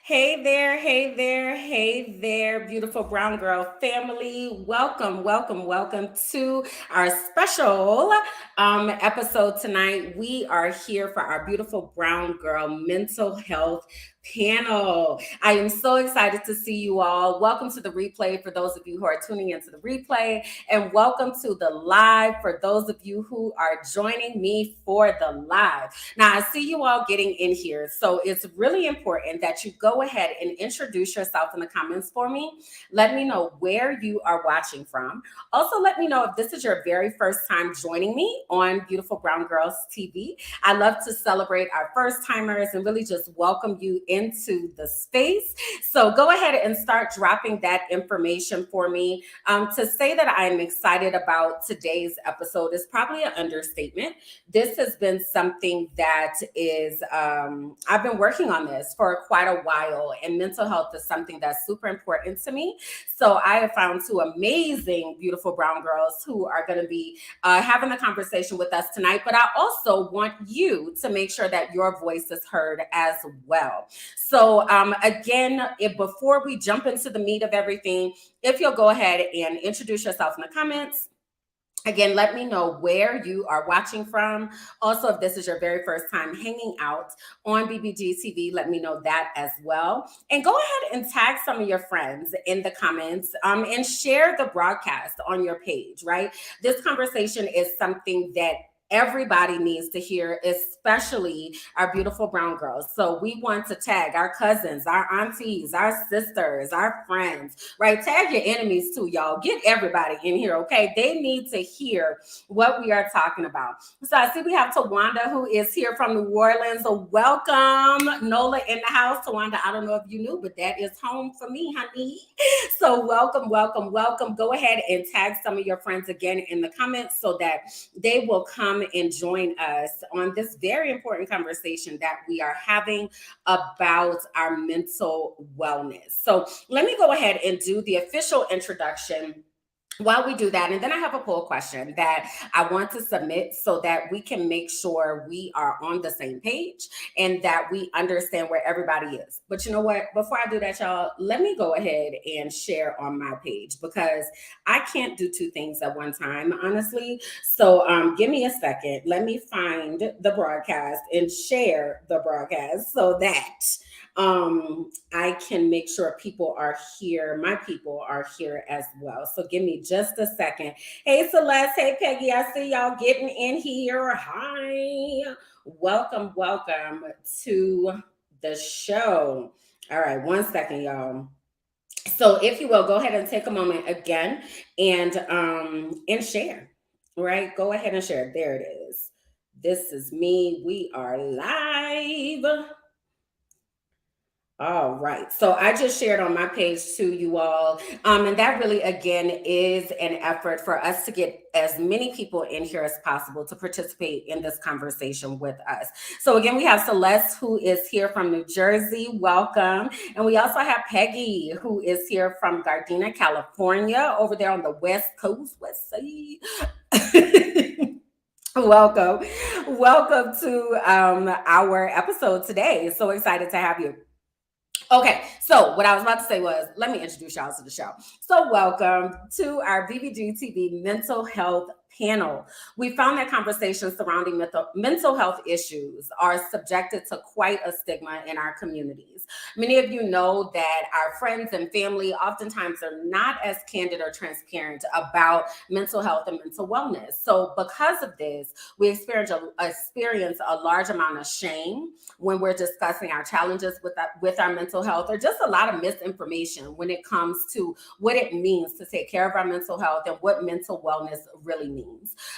Hey there, hey there, beautiful brown girl family. Welcome to our special episode tonight. We are here for our beautiful brown girl mental health panel. I am so excited to see you all. Welcome to the replay for those of you who are tuning into the replay, and welcome to the live for those of you who are joining me for the live. Now, I see you all getting in here, so it's really important that you go ahead and introduce yourself in the comments for me. Let me know where you are watching from. Also, let me know if this is your very first time joining me on Beautiful Brown Girls TV. I love to celebrate our first timers and really just welcome you into the space. So go ahead and start dropping that information for me. To say that I'm excited about today's episode is probably an understatement. This has been something that is, I've been working on this for quite a while, and mental health is something that's super important to me. So I have found two amazing, beautiful brown girls who are going to be having the conversation with us tonight. But I also want you to make sure that your voice is heard as well. So again, before we jump into the meat of everything, if you'll go ahead and introduce yourself in the comments. Again, let me know where you are watching from. Also, if this is your very first time hanging out on BBG TV, let me know that as well. And go ahead and tag some of your friends in the comments and share the broadcast on your page, right? This conversation is something that everybody needs to hear, especially our beautiful brown girls. So we want to tag our cousins, our aunties, our sisters, our friends, right? Tag your enemies too, y'all. Get everybody in here, okay? They need to hear what we are talking about. So I see we have Tawanda, who is here from New Orleans. So welcome. Nola in the house. Tawanda, I don't know if you knew, but that is home for me, honey. So welcome. Go ahead and tag some of your friends again in the comments so that they will come and join us on this very important conversation that we are having about our mental wellness. So let me go ahead and do the official introduction while we do that. And then I have a poll question that I want to submit so that we can make sure we are on the same page and that we understand where everybody is. But you know what? Before I do that, y'all, let me go ahead and share on my page because I can't do two things at one time, honestly. So give me a second. Let me find the broadcast and share the broadcast so that I can make sure people are here. My people are here as well. So give me just a second. Hey, Celeste. Hey, Peggy. I see y'all getting in here. Hi. Welcome to the show. All right, one second, y'all. So if you will, go ahead and take a moment again and share. Right? Go ahead and share. There it is. This is me. We are live. All right. So I just shared on my page to you all. And that really, again, is an effort for us to get as many people in here as possible to participate in this conversation with us. So again, we have Celeste, who is here from New Jersey. Welcome. And we also have Peggy, who is here from Gardena, California, over there on the West Coast, West Side. Welcome to our episode today. So excited to have you. Okay, so what I was about to say was, let me introduce y'all to the show. So welcome to our BBG TV mental health panel. We found that conversations surrounding mental health issues are subjected to quite a stigma in our communities. Many of you know that our friends and family oftentimes are not as candid or transparent about mental health and mental wellness. So because of this, we experience a large amount of shame when we're discussing our challenges with our mental health, or just a lot of misinformation when it comes to what it means to take care of our mental health and what mental wellness really means.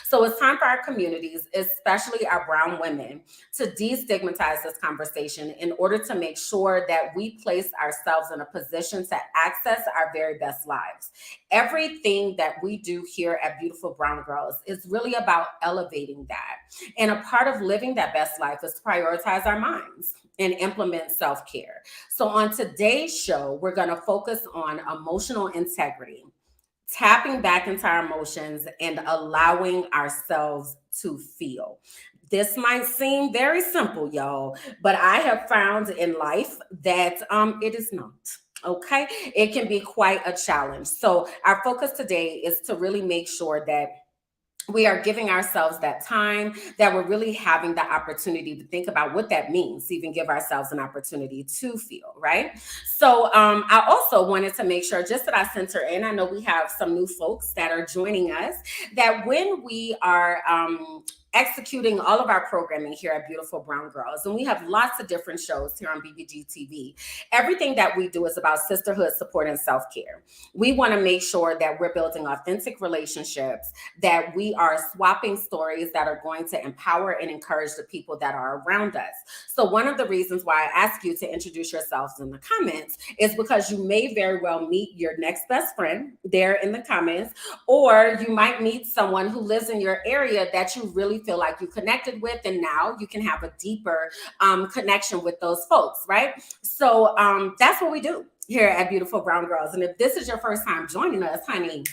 So it's time for our communities, especially our brown women, to destigmatize this conversation in order to make sure that we place ourselves in a position to access our very best lives. Everything that we do here at Beautiful Brown Girls is really about elevating that. And a part of living that best life is to prioritize our minds and implement self-care. So on today's show, we're going to focus on emotional integrity, tapping back into our emotions and allowing ourselves to feel. This might seem very simple, y'all, but I have found in life that it is not. Okay, it can be quite a challenge. So, our focus today is to really make sure that we are giving ourselves that time, that we're really having the opportunity to think about what that means, to even give ourselves an opportunity to feel, right? So I also wanted to make sure, just that I center in, I know we have some new folks that are joining us, that when we are executing all of our programming here at Beautiful Brown Girls, and we have lots of different shows here on BBG TV, everything that we do is about sisterhood, support, and self-care. We want to make sure that we're building authentic relationships, that we are swapping stories that are going to empower and encourage the people that are around us. So one of the reasons why I ask you to introduce yourselves in the comments is because you may very well meet your next best friend there in the comments, or you might meet someone who lives in your area that you really feel like you connected with, and now you can have a deeper connection with those folks, right? So that's what we do here at Beautiful Brown Girls. And if this is your first time joining us, honey,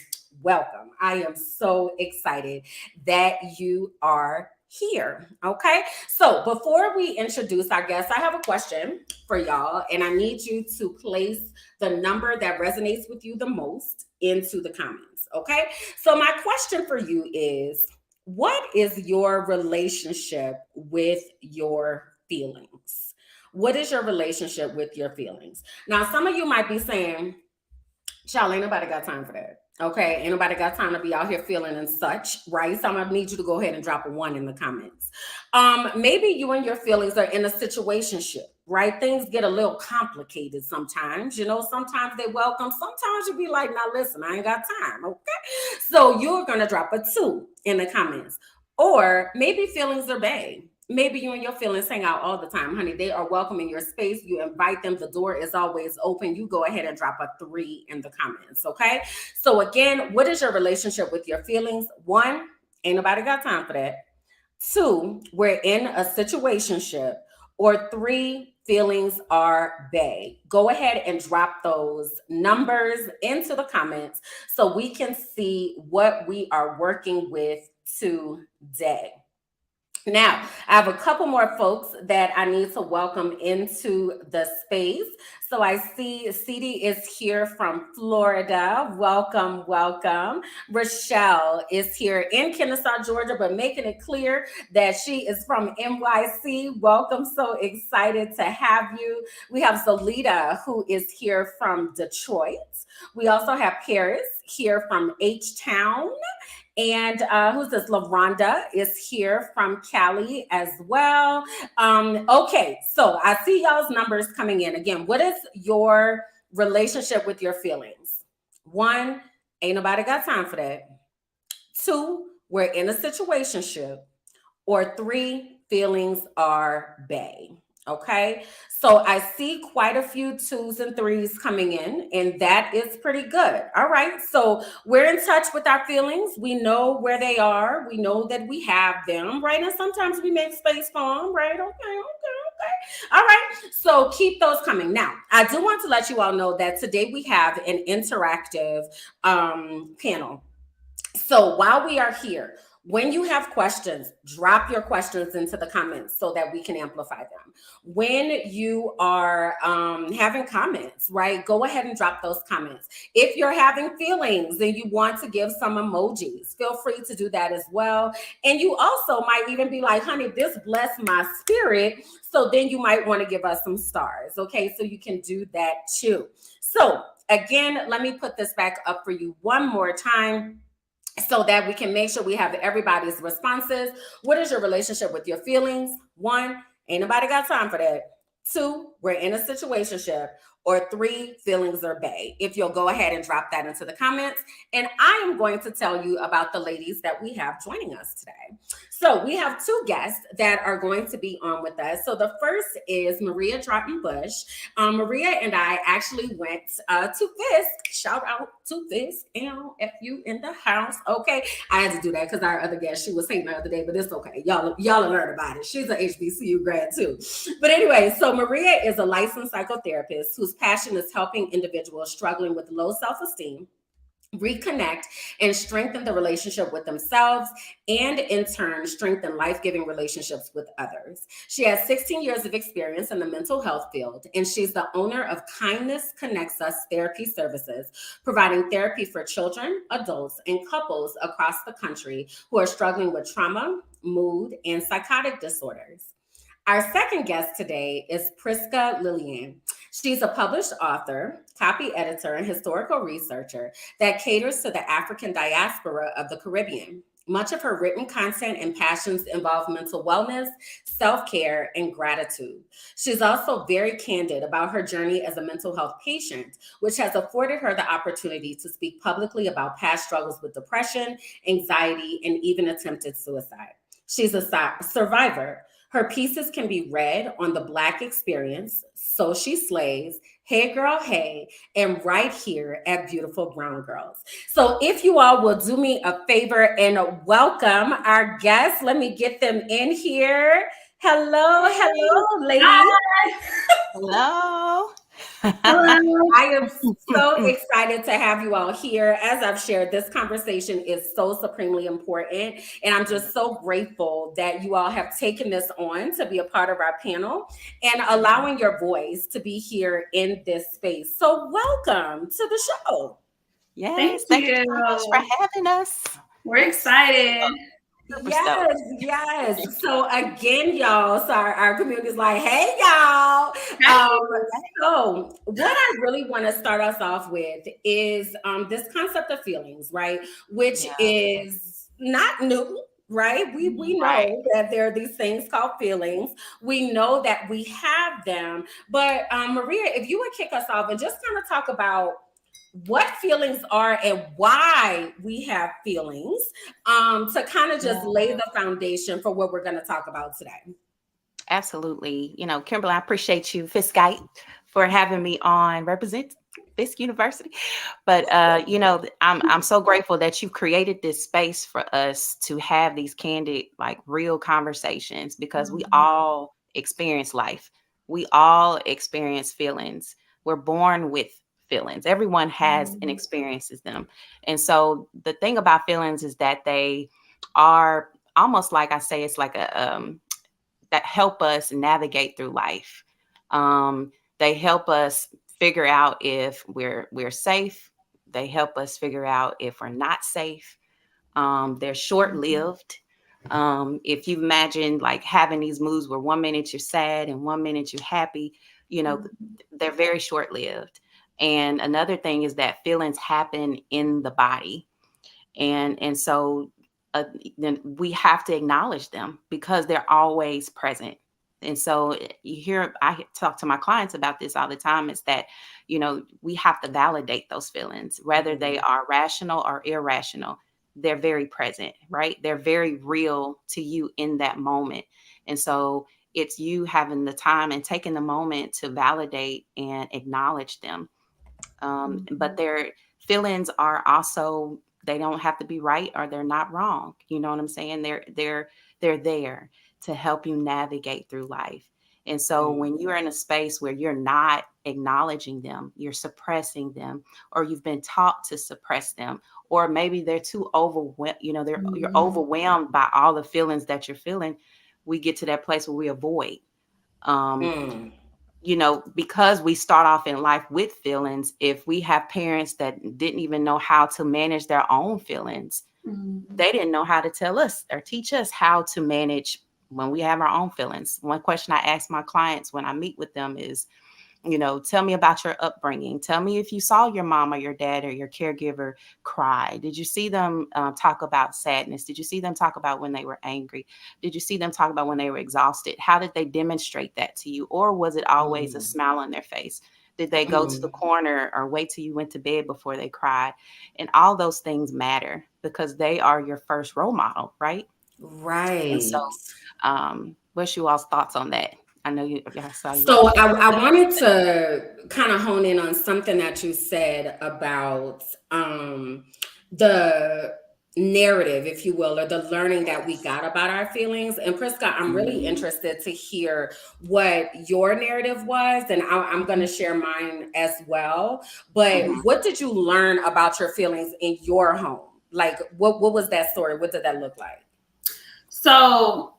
welcome. I am so excited that you are here. Okay. So before we introduce our guests, I have a question for y'all, and I need you to place the number that resonates with you the most into the comments. Okay. So my question for you is, what is your relationship with your feelings? What is your relationship with your feelings? Now, some of you might be saying, child, ain't nobody got time for that. Okay, ain't nobody got time to be out here feeling and such, right? So I'm gonna need you to go ahead and drop a 1 in the comments. Maybe you and your feelings are in a situationship, right? Things get a little complicated sometimes. You know, sometimes they welcome, sometimes you be like, now listen, I ain't got time. Okay, so you're gonna drop a 2 in the comments. Or maybe feelings are bad. Maybe you and your feelings hang out all the time, honey. They are welcome in your space. You invite them. The door is always open. You go ahead and drop a 3 in the comments, okay? So again, what is your relationship with your feelings? 1, ain't nobody got time for that. 2, we're in a situationship. Or 3, feelings are bae. Go ahead and drop those numbers into the comments so we can see what we are working with today. Now, I have a couple more folks that I need to welcome into the space. So I see CD is here from Florida. Welcome, welcome. Rochelle is here in Kennesaw, Georgia, but making it clear that she is from NYC. Welcome. So excited to have you. We have Zolita, who is here from Detroit. We also have Paris here from H-Town. And who's this? LaRonda is here from Cali as well. Okay, so I see y'all's numbers coming in. Again, what is your relationship with your feelings? 1, ain't nobody got time for that. 2, we're in a situationship. Or 3, feelings are bae. Okay, so I see quite a few 2s and 3s coming in, and that is pretty good. All right, so we're in touch with our feelings. We know where they are. We know that we have them, right? And sometimes we make space for them, right? Okay. All right, so keep those coming. Now, I do want to let you all know that today we have an interactive panel. So while we are here, when you have questions, drop your questions into the comments so that we can amplify them. When you are having comments, right, go ahead and drop those comments. If you're having feelings and you want to give some emojis, feel free to do that as well. And you also might even be like, honey, this blessed my spirit. So then you might want to give us some stars. Okay, so you can do that too. So again, let me put this back up for you one more time, so that we can make sure we have everybody's responses. What is your relationship with your feelings? 1, ain't nobody got time for that. 2, we're in a situationship. Or 3, feelings are bae. If you'll go ahead and drop that into the comments. And I am going to tell you about the ladies that we have joining us today. So we have 2 guests that are going to be on with us. So the first is Maria Trotton-Bush. Maria and I actually went to Fisk. Shout out to Fisk, LFU in the house. Okay, I had to do that because our other guest, she was saying the other day, but it's okay. Y'all learn about it. She's an HBCU grad too. But anyway, so Maria is a licensed psychotherapist whose passion is helping individuals struggling with low self-esteem, reconnect, and strengthen the relationship with themselves, and in turn, strengthen life giving relationships with others. She has 16 years of experience in the mental health field, and she's the owner of Kindness Connects Us Therapy Services, providing therapy for children, adults, and couples across the country who are struggling with trauma, mood, and psychotic disorders. Our second guest today is Prisca Lillian. She's a published author, copy editor, and historical researcher that caters to the African diaspora of the Caribbean. Much of her written content and passions involve mental wellness, self-care, and gratitude. She's also very candid about her journey as a mental health patient, which has afforded her the opportunity to speak publicly about past struggles with depression, anxiety, and even attempted suicide. She's a survivor. Her pieces can be read on The Black Experience, So She Slays, Hey Girl Hey, and right here at Beautiful Brown Girls. So if you all will do me a favor and welcome our guests, let me get them in here. Hello, ladies. Hi. Hello. I am so excited to have you all here. As I've shared, this conversation is so supremely important. And I'm just so grateful that you all have taken this on to be a part of our panel and allowing your voice to be here in this space. So welcome to the show. Yes, thank you so much for having us. We're excited. Yes. So again, y'all, so our community is like, hey, y'all. So what I really want to start us off with is this concept of feelings, right? Which is not new. Right? We know that there are these things called feelings. We know that we have them. But Maria, if you would kick us off and just kind of talk about what feelings are and why we have feelings, to kind of just lay the foundation for what we're going to talk about today. Absolutely. You know, Kimberland, I appreciate you, Fiskite, for having me on Represent Fisk University. But you know, I'm so grateful that you've created this space for us to have these candid, like real conversations, because we all experience life. We all experience feelings. We're born with feelings. Everyone has and experiences them. And so the thing about feelings is that they are almost like I say, it's like a that help us navigate through life. They help us figure out if we're safe. They help us figure out if we're not safe. They're short-lived. If you imagine like having these moods where 1 minute you're sad and 1 minute you're happy, you know, they're very short-lived. And another thing is that feelings happen in the body. And so then we have to acknowledge them because they're always present. And so I talk to my clients about this all the time, is that, you know, we have to validate those feelings, whether they are rational or irrational. They're very present, right? They're very real to you in that moment. And so it's you having the time and taking the moment to validate and acknowledge them. But their feelings are also, they don't have to be right or they're not wrong. You know what I'm saying? They're there to help you navigate through life. And so when you're in a space where you're not acknowledging them, you're suppressing them, or you've been taught to suppress them, or maybe they're too overwhelmed, you know, you're overwhelmed by all the feelings that you're feeling, we get to that place where we avoid. You know, because we start off in life with feelings, if we have parents that didn't even know how to manage their own feelings, they didn't know how to tell us or teach us how to manage when we have our own feelings. One question I ask my clients when I meet with them is, you know, tell me about your upbringing. Tell me if you saw your mom or your dad or your caregiver cry. Did you see them talk about sadness? Did you see them talk about when they were angry? Did you see them talk about when they were exhausted? How did they demonstrate that to you? Or was it always a smile on their face? Did they go to the corner or wait till you went to bed before they cried? And all those things matter because they are your first role model, right? Right. And so what's you all's thoughts on that? I know you. So I wanted to kind of hone in on something that you said about the narrative, if you will, or the learning that we got about our feelings. And Prisca, I'm really interested to hear what your narrative was, and I'm going to share mine as well. But what did you learn about your feelings in your home? Like, what was that story? What did that look like? So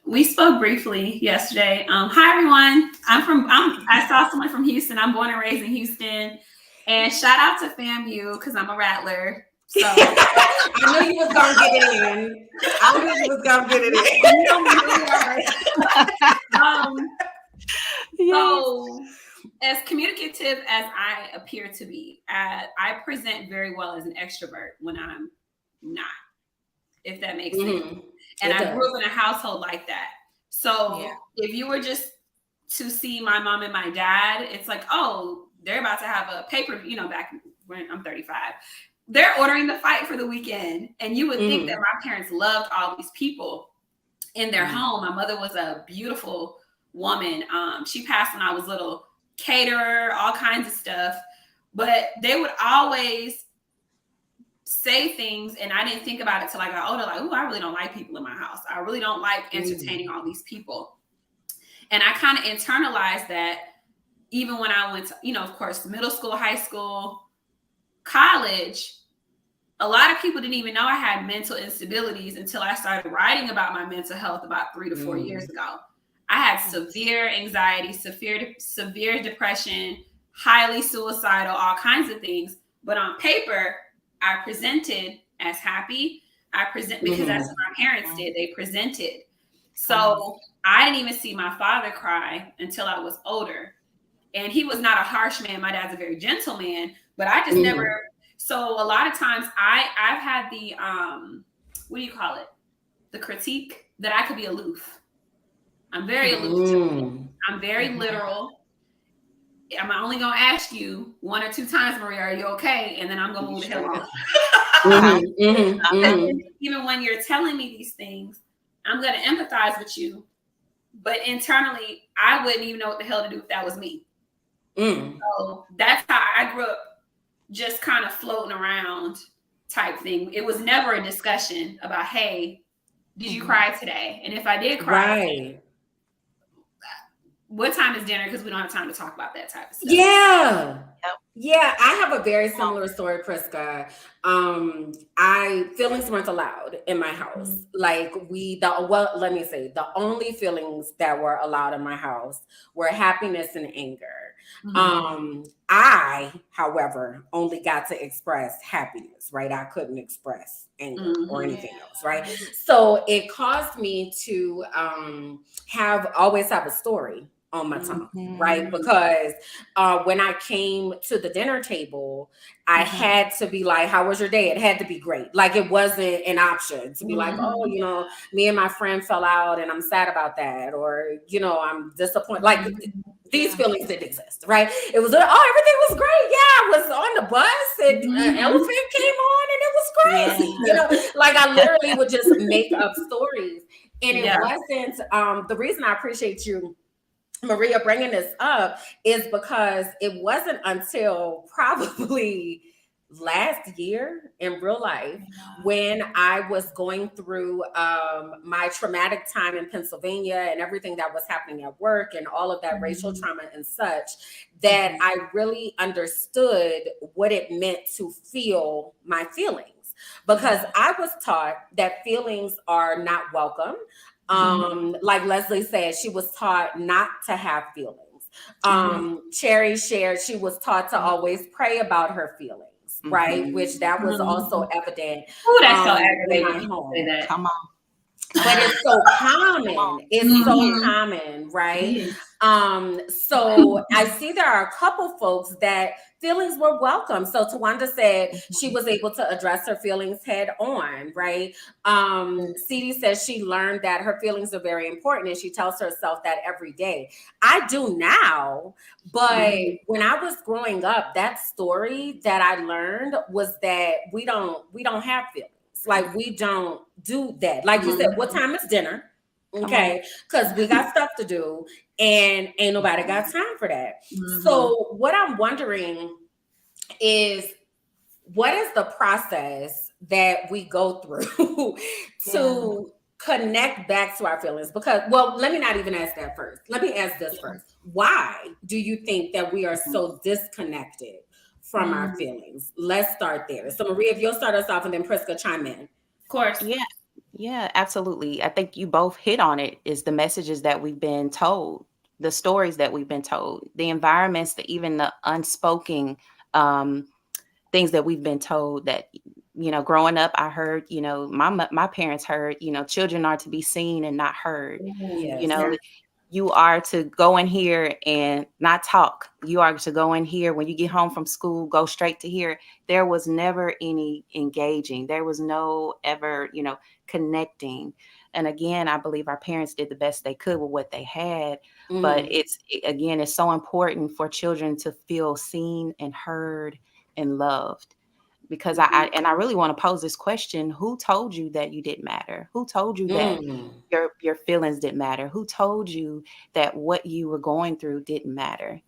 we spoke briefly yesterday. Hi everyone. I saw someone from Houston. I'm born and raised in Houston. And shout out to FAMU because I'm a Rattler. So I knew you was gonna get it in. I knew you was gonna get it in. So as communicative as I appear to be, I present very well as an extrovert when I'm not, if that makes sense. And I grew up in a household like that. So if you were just to see my mom and my dad, it's like, oh, they're about to have a paper, back when I'm 35. They're ordering the fight for the weekend. And you would think that my parents loved all these people in their home. My mother was a beautiful woman. She passed when I was little, caterer, all kinds of stuff. But they would always say things, and I didn't think about it till I got older, like, oh, I really don't like people in my house. I really don't like entertaining all these people. And I kind of internalized that even when I went to, of course, middle school, high school, college, a lot of people didn't even know I had mental instabilities until I started writing about my mental health about 3 to 4 years ago. I had severe anxiety, severe depression, highly suicidal, all kinds of things. But on paper, I presented as happy. I present because that's what my parents did. They presented. So I didn't even see my father cry until I was older. And he was not a harsh man. My dad's a very gentle man, but I just never. So a lot of times I've had the, what do you call it? The critique that I could be aloof. I'm very aloof to me. I'm very literal. I'm only going to ask you 1 or 2 times, Maria, are you okay? And then I'm going to move the hell on. Even when you're telling me these things, I'm going to empathize with you. But internally, I wouldn't even know what the hell to do if that was me. So that's how I grew up, just kind of floating around type thing. It was never a discussion about, hey, did you cry today? And if I did cry, what time is dinner? Because we don't have time to talk about that type of stuff. Yeah, I have a very similar story, Prisca. Feelings weren't allowed in my house. Like let me say, the only feelings that were allowed in my house were happiness and anger. I, however, only got to express happiness, right? I couldn't express anger or anything else, right? So it caused me to always have a story on my tongue, right? Because when I came to the dinner table, I had to be like, how was your day? It had to be great. Like, it wasn't an option to be like, oh, me and my friend fell out and I'm sad about that. Or, I'm disappointed. Like, these feelings didn't exist, right? It was, everything was great. Yeah, I was on the bus and an elephant came on and it was crazy. Like, I literally would just make up stories. And it wasn't, the reason I appreciate you, Maria, bringing this up is because it wasn't until probably last year in real life when I was going through my traumatic time in Pennsylvania and everything that was happening at work and all of that racial trauma and such, that I really understood what it meant to feel my feelings, because I was taught that feelings are not welcome. Like Leslie said, she was taught not to have feelings. Cherry shared she was taught to always pray about her feelings, right? Which that was also evident. Oh, that's so aggravating. That. Come on. But it's so common. It's so common, right? So I see there are a couple folks that feelings were welcome. So Tawanda said she was able to address her feelings head on, right? Ceedie says she learned that her feelings are very important and she tells herself that every day. I do now, but when I was growing up, that story that I learned was that we don't have feelings. Like, we don't do that. Like you said, what time is dinner? Okay, because we got stuff to do and ain't nobody got time for that. So what I'm wondering is, what is the process that we go through to connect back to our feelings. Because, well, let me not even ask that first. Let me ask this first. Why do you think that we are so disconnected from our feelings? Let's start there. So Maria, if you'll start us off and then Prisca chime in. Of course. Yeah, absolutely. I think you both hit on it, is the messages that we've been told, the stories that we've been told, the environments, even the unspoken things that we've been told that, growing up, I heard, my parents heard, children are to be seen and not heard. Yes. You are to go in here and not talk. You are to go in here when you get home from school, go straight to here. There was never any engaging. There was no ever, connecting. And again, I believe our parents did the best they could with what they had. But it's so important for children to feel seen and heard and loved. Because I really want to pose this question: who told you that you didn't matter? Who told you that your feelings didn't matter? Who told you that what you were going through didn't matter?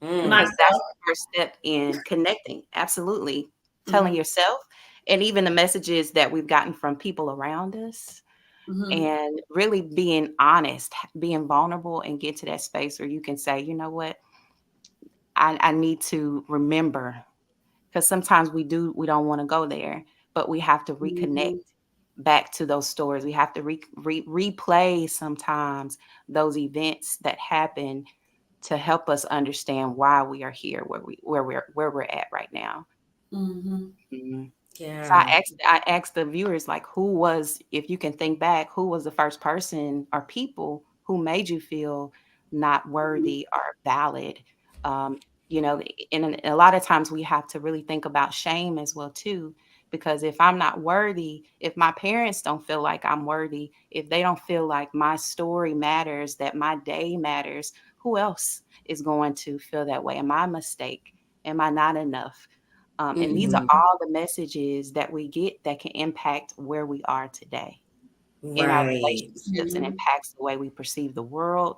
Because that's the first step in connecting. Absolutely. Telling yourself, and even the messages that we've gotten from people around us, and really being honest, being vulnerable, and get to that space where you can say, you know what, I need to remember. Because sometimes we don't want to go there, but we have to reconnect back to those stories. We have to replay sometimes those events that happen to help us understand why we are here, where we're at right now. Yeah. So I asked the viewers, like, if you can think back, who was the first person or people who made you feel not worthy or valid? And a lot of times we have to really think about shame as well too, because if I'm not worthy, if my parents don't feel like I'm worthy, if they don't feel like my story matters, that my day matters, who else is going to feel that way? Am I a mistake? Am I not enough? And these are all the messages that we get that can impact where we are today in our relationships, and impacts the way we perceive the world.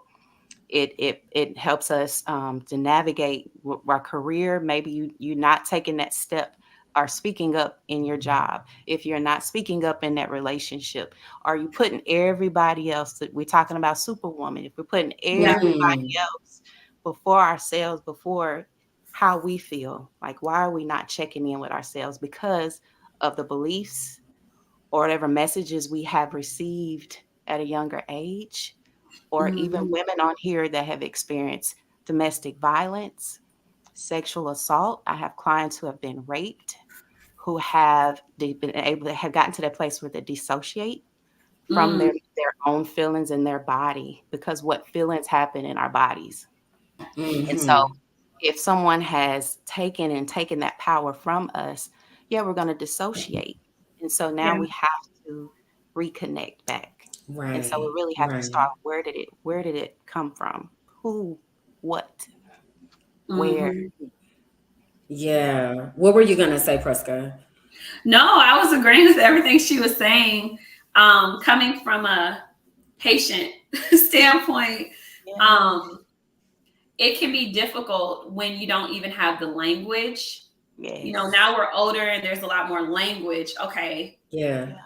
It helps us to navigate our career. Maybe you're not taking that step or speaking up in your job. If you're not speaking up in that relationship, are you putting everybody else? We're talking about superwoman. If we're putting everybody else before ourselves, before how we feel, like, why are we not checking in with ourselves? Because of the beliefs or whatever messages we have received at a younger age, or even women on here that have experienced domestic violence, sexual assault. I have clients who have been raped, who they've been able to have gotten to that place where they dissociate from their own feelings in their body, because what feelings happen in our bodies. And so if someone has taken that power from us, we're going to dissociate. And so now we have to reconnect back. Right. And so we really have to start, where did it come from? Who, what, where? Yeah. What were you going to say, Prisca? No, I was agreeing with everything she was saying. Coming from a patient standpoint, it can be difficult when you don't even have the language. Now we're older and there's a lot more language. Okay. Yeah.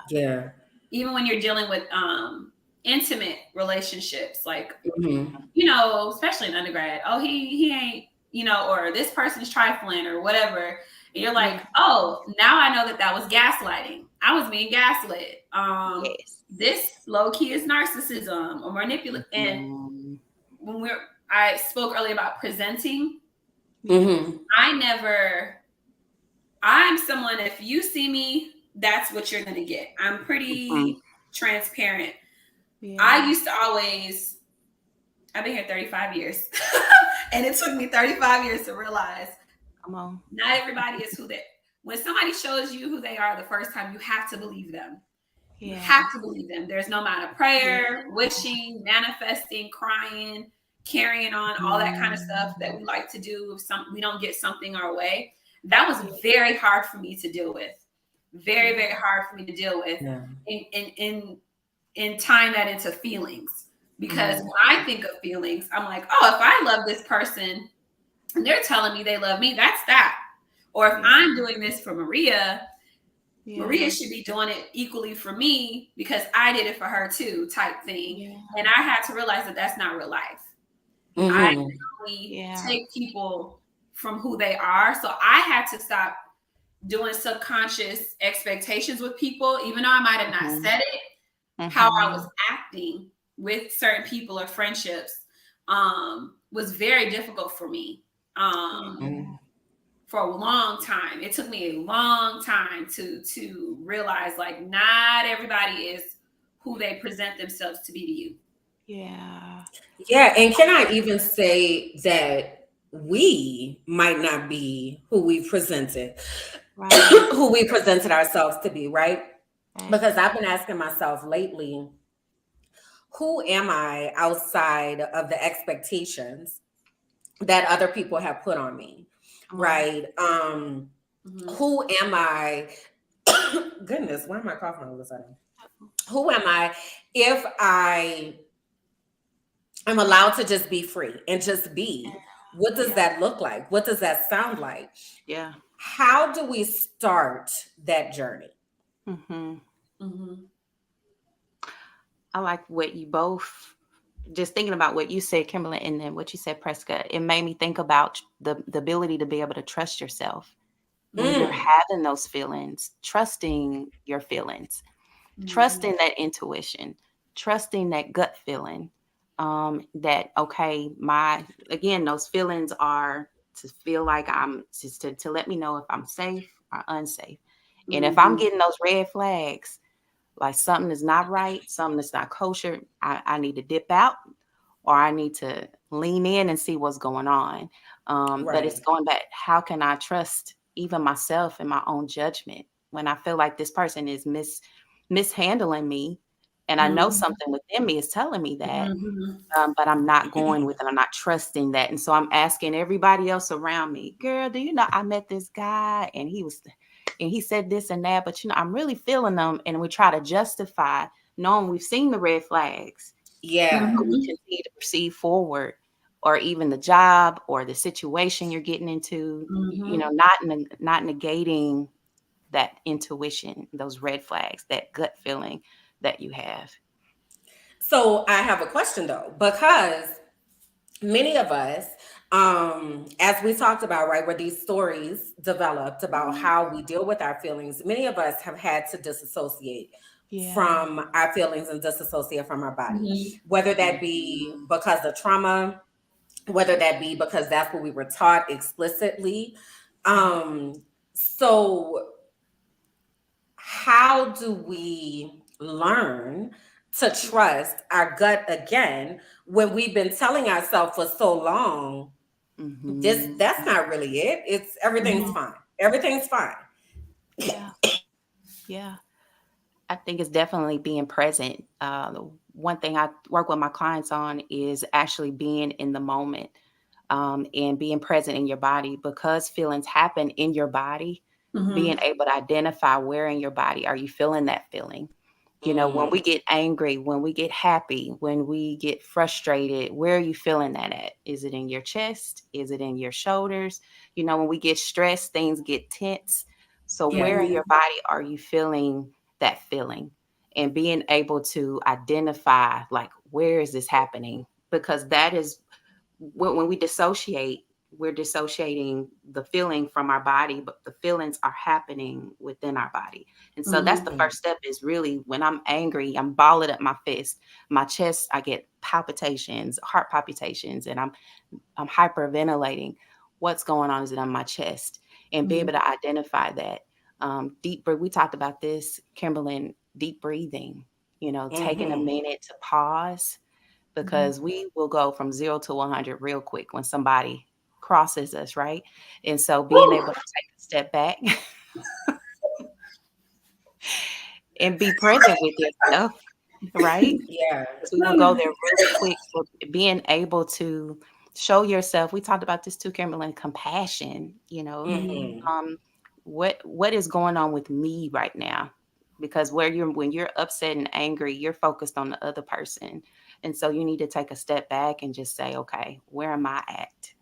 Even when you're dealing with intimate relationships, like, especially in undergrad, he ain't, or this person's trifling or whatever. And you're like, oh, now I know that was gaslighting. I was being gaslit. This low key is narcissism or manipulative. And when I spoke earlier about presenting, I'm someone, if you see me, that's what you're going to get. I'm pretty transparent. I used to always, I've been here 35 years and it took me 35 years to realize, not everybody is when somebody shows you who they are the first time, you have to believe them. You have to believe them. There's no amount of prayer, wishing, manifesting, crying, carrying on, all that kind of stuff that we like to do if we don't get something our way. That was very hard for me to deal with. Very, very hard for me to deal with and tying that into feelings. Because when I think of feelings, I'm like, oh, if I love this person and they're telling me they love me, that's that. Or if I'm doing this for Maria, Maria should be doing it equally for me because I did it for her too, type thing. Yeah. And I had to realize that that's not real life. I only take people from who they are. So I had to stop doing subconscious expectations with people, even though I might have not said it, how I was acting with certain people or friendships was very difficult for me for a long time. It took me a long time to realize like not everybody is who they present themselves to be to you. Yeah. Yeah. And can I even say that we might not be who we presented, who we presented ourselves to be, right? Because I've been asking myself lately, who am I outside of the expectations that other people have put on me? Right? Who am I? Goodness, why am I coughing all of a sudden? Who am I if I am allowed to just be free and just be? What does that look like? What does that sound like? Yeah. How do we start that journey? I like what you both, just thinking about what you said, Kimberland, and then what you said, Prisca, it made me think about the ability to be able to trust yourself when you're having those feelings, trusting your feelings, trusting that intuition, trusting that gut feeling, that, okay, again, those feelings are to feel like I'm just to let me know if I'm safe or unsafe. And if I'm getting those red flags, like something is not right, something is not kosher, I need to dip out, or I need to lean in and see what's going on. But it's going back, how can I trust even myself and my own judgment when I feel like this person is mishandling me, and I know something within me is telling me that, but I'm not going with it. I'm not trusting that. And so I'm asking everybody else around me, girl, do you know I met this guy and he said this and that, but I'm really feeling them. And we try to justify knowing we've seen the red flags. Yeah. But we continue to proceed forward, or even the job or the situation you're getting into, not negating that intuition, those red flags, that gut feeling that you have. So I have a question though, because many of us, as we talked about, right, where these stories developed about how we deal with our feelings, many of us have had to disassociate from our feelings and disassociate from our body, whether that be because of trauma, whether that be because that's what we were taught explicitly. So how do we learn to trust our gut again when we've been telling ourselves for so long, that's not really it. It's everything's fine. Everything's fine. Yeah. I think it's definitely being present. One thing I work with my clients on is actually being in the moment, and being present in your body, because feelings happen in your body. Being able to identify where in your body are you feeling that feeling. When we get angry, when we get happy, when we get frustrated, where are you feeling that at? Is it in your chest? Is it in your shoulders? When we get stressed, things get tense. So where in your body are you feeling that feeling? And being able to identify, like, where is this happening? Because that is when we dissociate, we're dissociating the feeling from our body, but the feelings are happening within our body. And so that's the first step, is really, when I'm angry, I'm balling up my fist, my chest, I get palpitations, heart palpitations, and I'm hyperventilating. What's going on? Is it on my chest? And be able to identify that. Deep breath. We talked about this, Kimberland, deep breathing, taking a minute to pause, because we will go from 0 to 100 real quick when somebody crosses us, right? And so being able to take a step back and be present with yourself, right? Yeah. So we will go there really quick. So being able to show yourself, we talked about this too, Kimberland, compassion, what is going on with me right now? Because when you're upset and angry, you're focused on the other person. And so you need to take a step back and just say, okay, where am I at?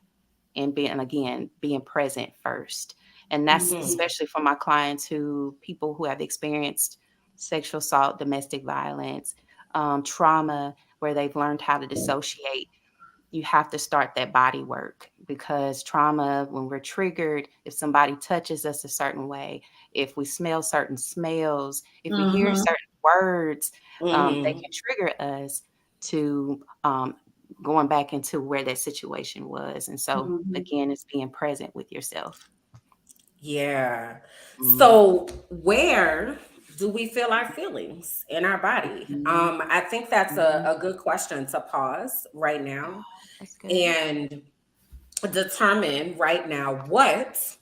And being present first. And that's especially for my clients people who have experienced sexual assault, domestic violence, trauma, where they've learned how to dissociate. You have to start that body work, because trauma, when we're triggered, if somebody touches us a certain way, if we smell certain smells, if we hear certain words, they can trigger us to going back into where that situation was. And so again, it's being present with yourself. Yeah. So where do we feel our feelings in our body? I think that's a good question to pause right now and determine right now what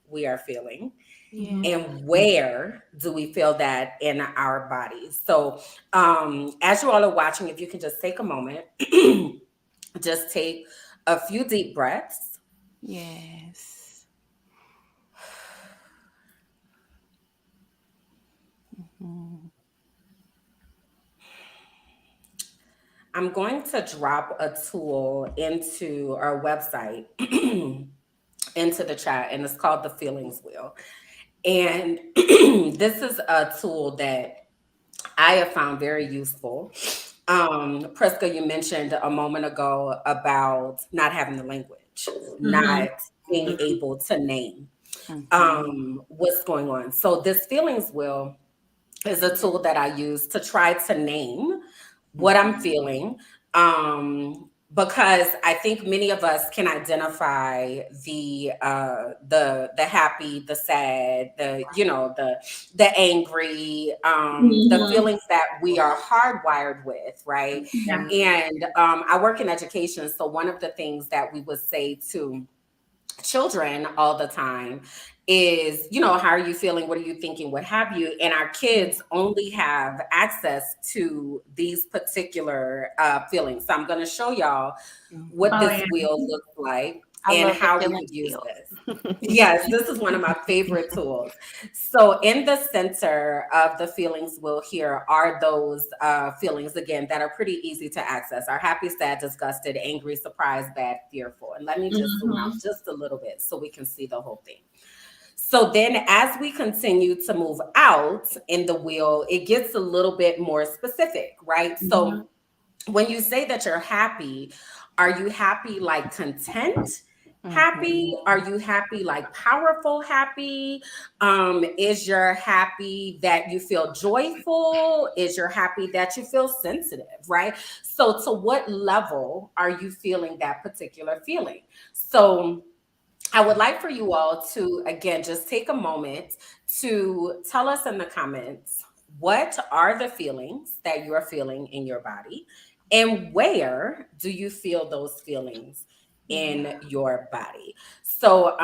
we are feeling and where do we feel that in our bodies. So as you all are watching, if you can just take a moment, just take a few deep breaths. Yes. I'm going to drop a tool into our website, into the chat, and it's called the Feelings Wheel. And this is a tool that I have found very useful. Prisca, you mentioned a moment ago about not having the language, not being able to name what's going on. So this Feelings Wheel is a tool that I use to try to name what I'm feeling, because I think many of us can identify the happy, the sad, the angry, the feelings that we are hardwired with, right? Yeah. And I work in education, so one of the things that we would say to children all the time is, how are you feeling? What are you thinking? What have you? And our kids only have access to these particular feelings. So I'm going to show y'all what this wheel looks like and how we would use this. Yes, this is one of my favorite tools. So in the center of the feelings wheel here are those feelings, again, that are pretty easy to access. Our happy, sad, disgusted, angry, surprised, bad, fearful. And let me just zoom out just a little bit so we can see the whole thing. So then as we continue to move out in the wheel, it gets a little bit more specific, right? So when you say that you're happy, are you happy like content? Happy? Are you happy like powerful happy? Is your happy that you feel joyful? Is your happy that you feel sensitive, right? So to what level are you feeling that particular feeling? So I would like for you all to, again, just take a moment to tell us in the comments, what are the feelings that you are feeling in your body? And where do you feel those feelings in your body? So,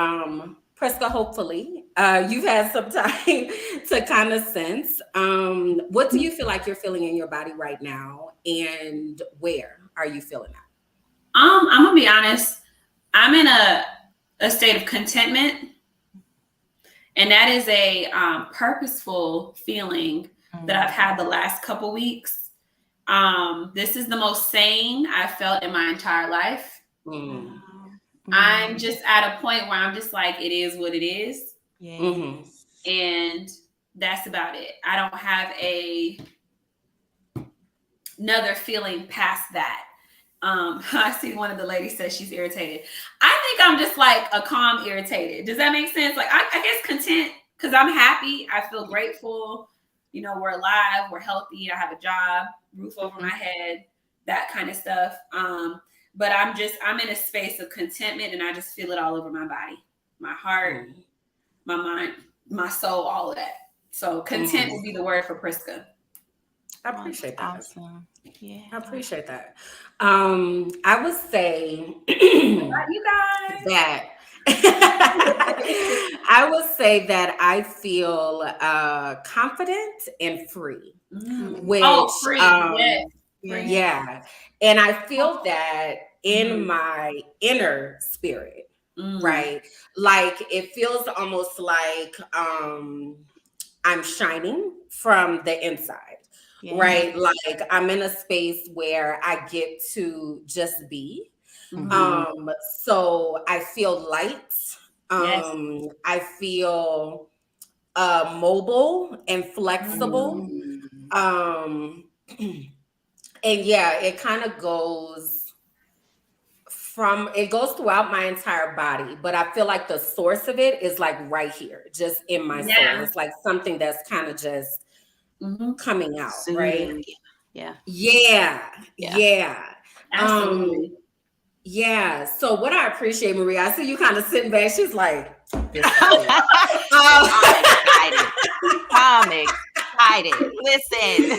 Prisca, hopefully you've had some time to kind of sense, what do you feel like you're feeling in your body right now? And where are you feeling that? I'm gonna be honest. I'm in a state of contentment, and that is a purposeful feeling that I've had the last couple weeks. This is the most sane I've felt in my entire life. I'm just at a point where I'm just like, it is what it is. And that's about it. I don't have another feeling past that. I see one of the ladies says she's irritated. I think I'm just like a calm irritated. Does that make sense? Like, I guess content, because I'm happy. I feel grateful. We're alive. We're healthy. I have a job, roof over my head, that kind of stuff. But I'm in a space of contentment, and I just feel it all over my body, my heart, my mind, my soul, all of that. So content would be the word for Prisca. I appreciate that. Awesome. Yeah. I appreciate that. I would say you guys. that I would say that I feel confident and free. Which free. Yeah. And I feel that in my inner spirit, right? Like it feels almost like I'm shining from the inside. Right? Like I'm in a space where I get to just be. So I feel light. Yes. I feel mobile and flexible. And yeah, it kind of goes throughout my entire body, but I feel like the source of it is like right here, just in my soul. It's like something that's kind of just coming out, right? Soothing. Yeah. Absolutely. Yeah. So what I appreciate, Maria, I see you kind of sitting back. She's like, this is I'm excited. Listen.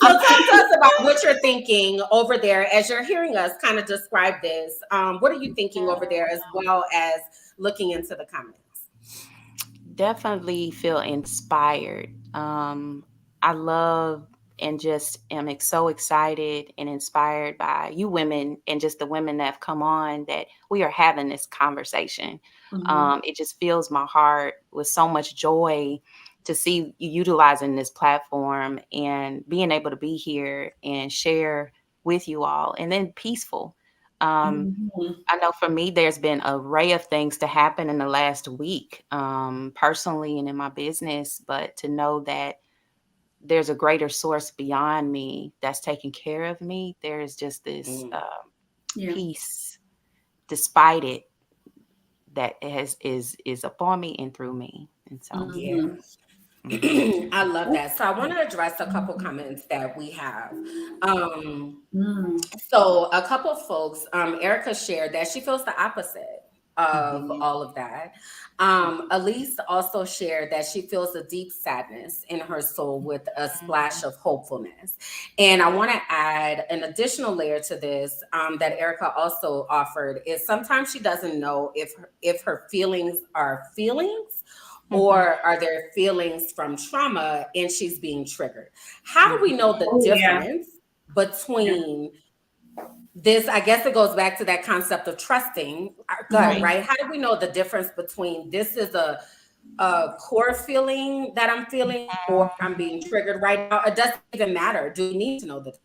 So talk to us about what you're thinking over there as you're hearing us kind of describe this. What are you thinking over there as well as looking into the comments? Definitely feel inspired. I love and just am so excited and inspired by you women and just the women that have come on that we are having this conversation. It just fills my heart with so much joy to see you utilizing this platform and being able to be here and share with you all, and then peaceful. I know for me, there's been an array of things to happen in the last week, personally and in my business, but to know that there's a greater source beyond me that's taking care of me, there's just this peace despite it that is upon me and through me. And so I love that. So I want to address a couple comments that we have. So a couple of folks, Erica shared that she feels the opposite of all of that. Elise also shared that she feels a deep sadness in her soul with a splash of hopefulness. And I want to add an additional layer to this that Erica also offered is sometimes she doesn't know if her feelings are feelings or are there feelings from trauma and she's being triggered. How do we know the difference between this? I guess it goes back to that concept of trusting God, right? How do we know the difference between this is a core feeling that I'm feeling or I'm being triggered right now? It doesn't even matter. Do we need to know the difference?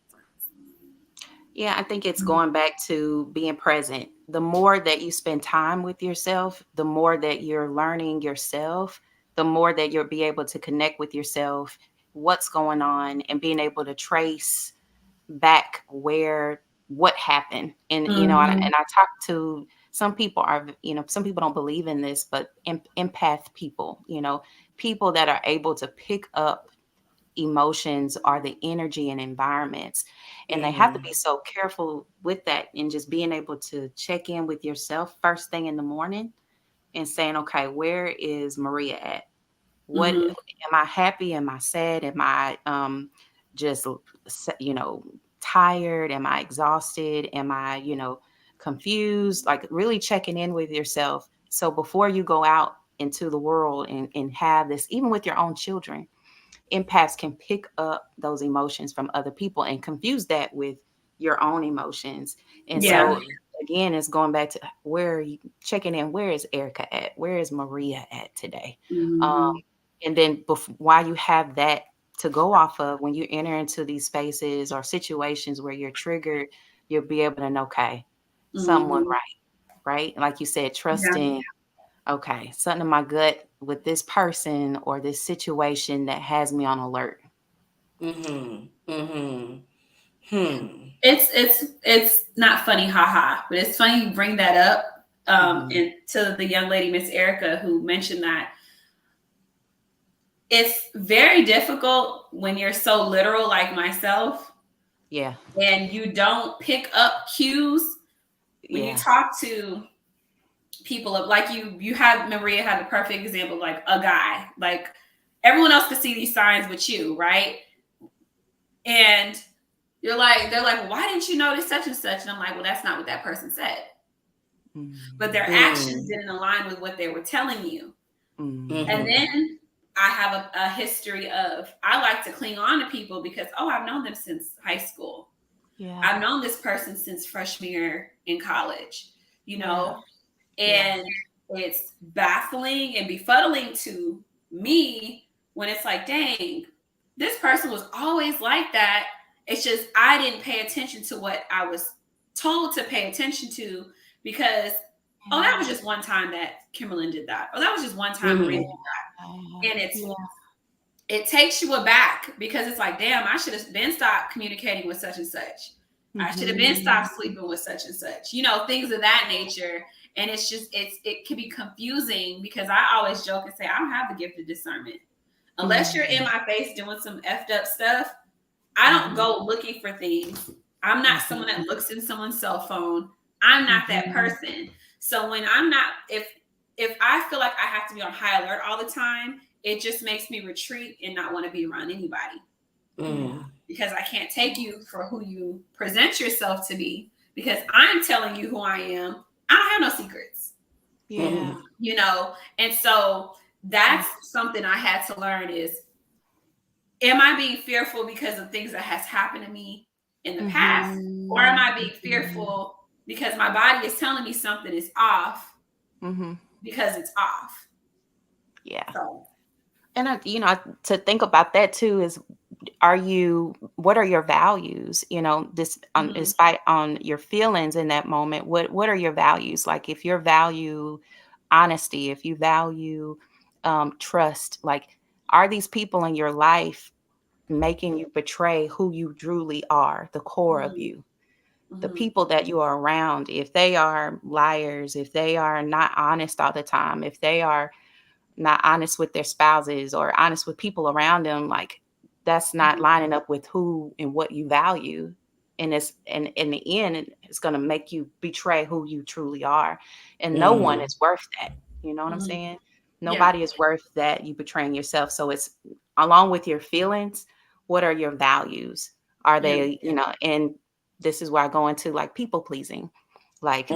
Yeah, I think it's going back to being present. The more that you spend time with yourself, the more that you're learning yourself, the more that you'll be able to connect with yourself, what's going on, and being able to trace back what happened. And, and I talk to some people some people don't believe in this, but empath people, people that are able to pick up emotions or the energy and environments. And they have to be so careful with that and just being able to check in with yourself first thing in the morning and saying, okay, where is Maria at? What am I happy? Am I sad? Am I just tired? Am I exhausted? Am I confused? Like really checking in with yourself. So before you go out into the world and have this, even with your own children, empaths can pick up those emotions from other people and confuse that with your own emotions. And so again, it's going back to where are you checking in? Where is Erica at? Where is Maria at today? And then while you have that to go off of, when you enter into these spaces or situations where you're triggered, you'll be able to know, okay, someone right? Like you said, trusting, okay, something in my gut with this person or this situation that has me on alert. It's not funny, haha, but it's funny you bring that up. And to the young lady, Miss Erica, who mentioned that it's very difficult when you're so literal like myself. Yeah. And you don't pick up cues when you talk to people of like Maria had a perfect example, like a guy, like everyone else could see these signs but you, right? And they're like, why didn't you notice such and such? And I'm like, well, that's not what that person said. But their actions didn't align with what they were telling you. And then I have a history of, I like to cling on to people because, I've known them since high school. Yeah. I've known this person since freshman year in college, and it's baffling and befuddling to me when it's like, dang, this person was always like that. It's just, I didn't pay attention to what I was told to pay attention to because oh, that was just one time that Kimberland did that. Oh, that was just one time Maria did that. And it takes you aback because it's like, damn, I should have been stopped communicating with such and such. I should have been stopped sleeping with such and such, things of that nature. And it's just, it can be confusing because I always joke and say, I don't have the gift of discernment. Unless you're in my face doing some effed up stuff, I don't go looking for things. I'm not someone that looks in someone's cell phone. I'm not that person. So when I'm not, if I feel like I have to be on high alert all the time, it just makes me retreat and not want to be around anybody. Because I can't take you for who you present yourself to be, because I'm telling you who I am. I don't have no secrets. And so that's something I had to learn is, am I being fearful because of things that has happened to me in the past? Or am I being fearful because my body is telling me something is off because it's off? Yeah. So. And, to think about that too is, what are your values? Despite on your feelings in that moment, what are your values? Like if you value honesty, if you value trust, like are these people in your life making you betray who you truly are, the core of you? The people that you are around, if they are liars, if they are not honest all the time, if they are not honest with their spouses or honest with people around them, like that's not lining up with who and what you value. And in the end, it's going to make you betray who you truly are. And no one is worth that. You know what I'm saying? Nobody is worth that, you betraying yourself. So it's along with your feelings, what are your values? Are they, and this is where I go into like people pleasing. Like,